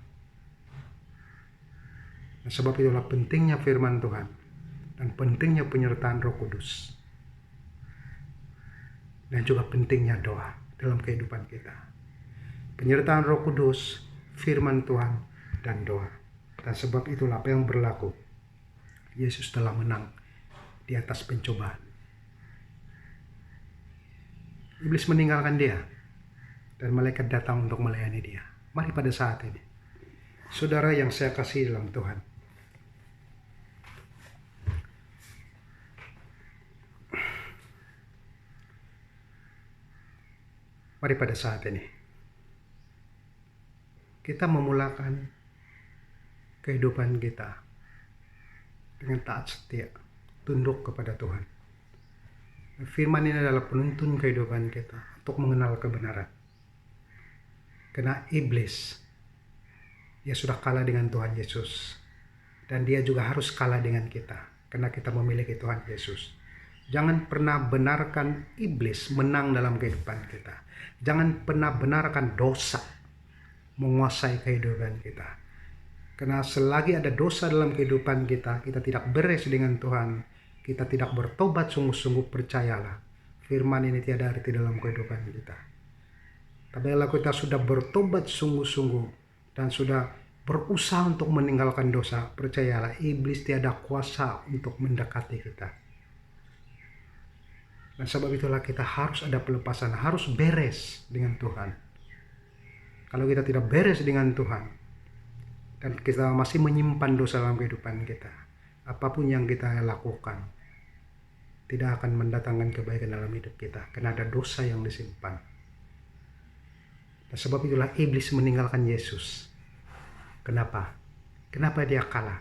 Dan sebab itulah pentingnya firman Tuhan dan pentingnya penyertaan Roh Kudus. Dan juga pentingnya doa dalam kehidupan kita. Penyertaan Roh Kudus, firman Tuhan, dan doa. Dan sebab itulah apa yang berlaku. Yesus telah menang di atas pencobaan. Iblis meninggalkan dia. Dan malaikat datang untuk melayani dia. Mari pada saat ini. Saudara yang saya kasih dalam Tuhan. Mari pada saat ini. Kita memulakan kehidupan kita dengan taat setia. Tunduk kepada Tuhan. Firman ini adalah penuntun kehidupan kita untuk mengenal kebenaran. Karena iblis, dia sudah kalah dengan Tuhan Yesus. Dan dia juga harus kalah dengan kita. Karena kita memiliki Tuhan Yesus. Jangan pernah benarkan iblis menang dalam kehidupan kita. Jangan pernah benarkan dosa menguasai kehidupan kita. Karena selagi ada dosa dalam kehidupan kita, kita tidak beres dengan Tuhan. Kita tidak bertobat sungguh-sungguh, percayalah. Firman ini tiada arti dalam kehidupan kita. Tapi kalau kita sudah bertobat sungguh-sungguh dan sudah berusaha untuk meninggalkan dosa, percayalah iblis tiada kuasa untuk mendekati kita. Dan sebab itulah kita harus ada pelepasan, harus beres dengan Tuhan. Kalau kita tidak beres dengan Tuhan, dan kita masih menyimpan dosa dalam kehidupan kita, apapun yang kita lakukan tidak akan mendatangkan kebaikan dalam hidup kita, karena ada dosa yang disimpan. Dan sebab itulah iblis meninggalkan Yesus. Kenapa? Kenapa dia kalah?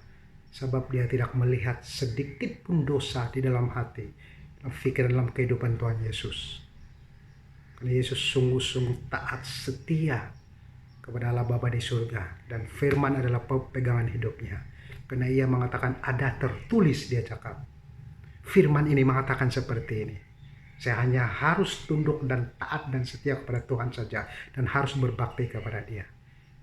Sebab dia tidak melihat sedikit pun dosa di dalam hati, dalam pikiran, dalam kehidupan Tuhan Yesus. Karena Yesus sungguh-sungguh taat setia kepada Allah Bapa di surga, dan firman adalah pegangan hidupnya. Karena ia mengatakan ada tertulis, dia cakap. Firman ini mengatakan seperti ini. Saya hanya harus tunduk dan taat dan setia kepada Tuhan saja, dan harus berbakti kepada Dia.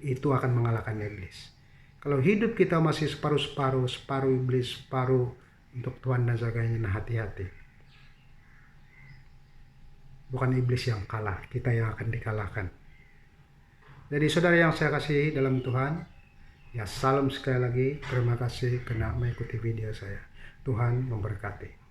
Itu akan mengalahkan iblis. Kalau hidup kita masih separuh-separuh, separuh iblis, separuh untuk Tuhan dan sebagainya, nah hati-hati. Bukan iblis yang kalah, kita yang akan dikalahkan. Jadi saudara yang saya kasih dalam Tuhan, ya salam sekali lagi, terima kasih karena mengikuti video saya. Tuhan memberkati.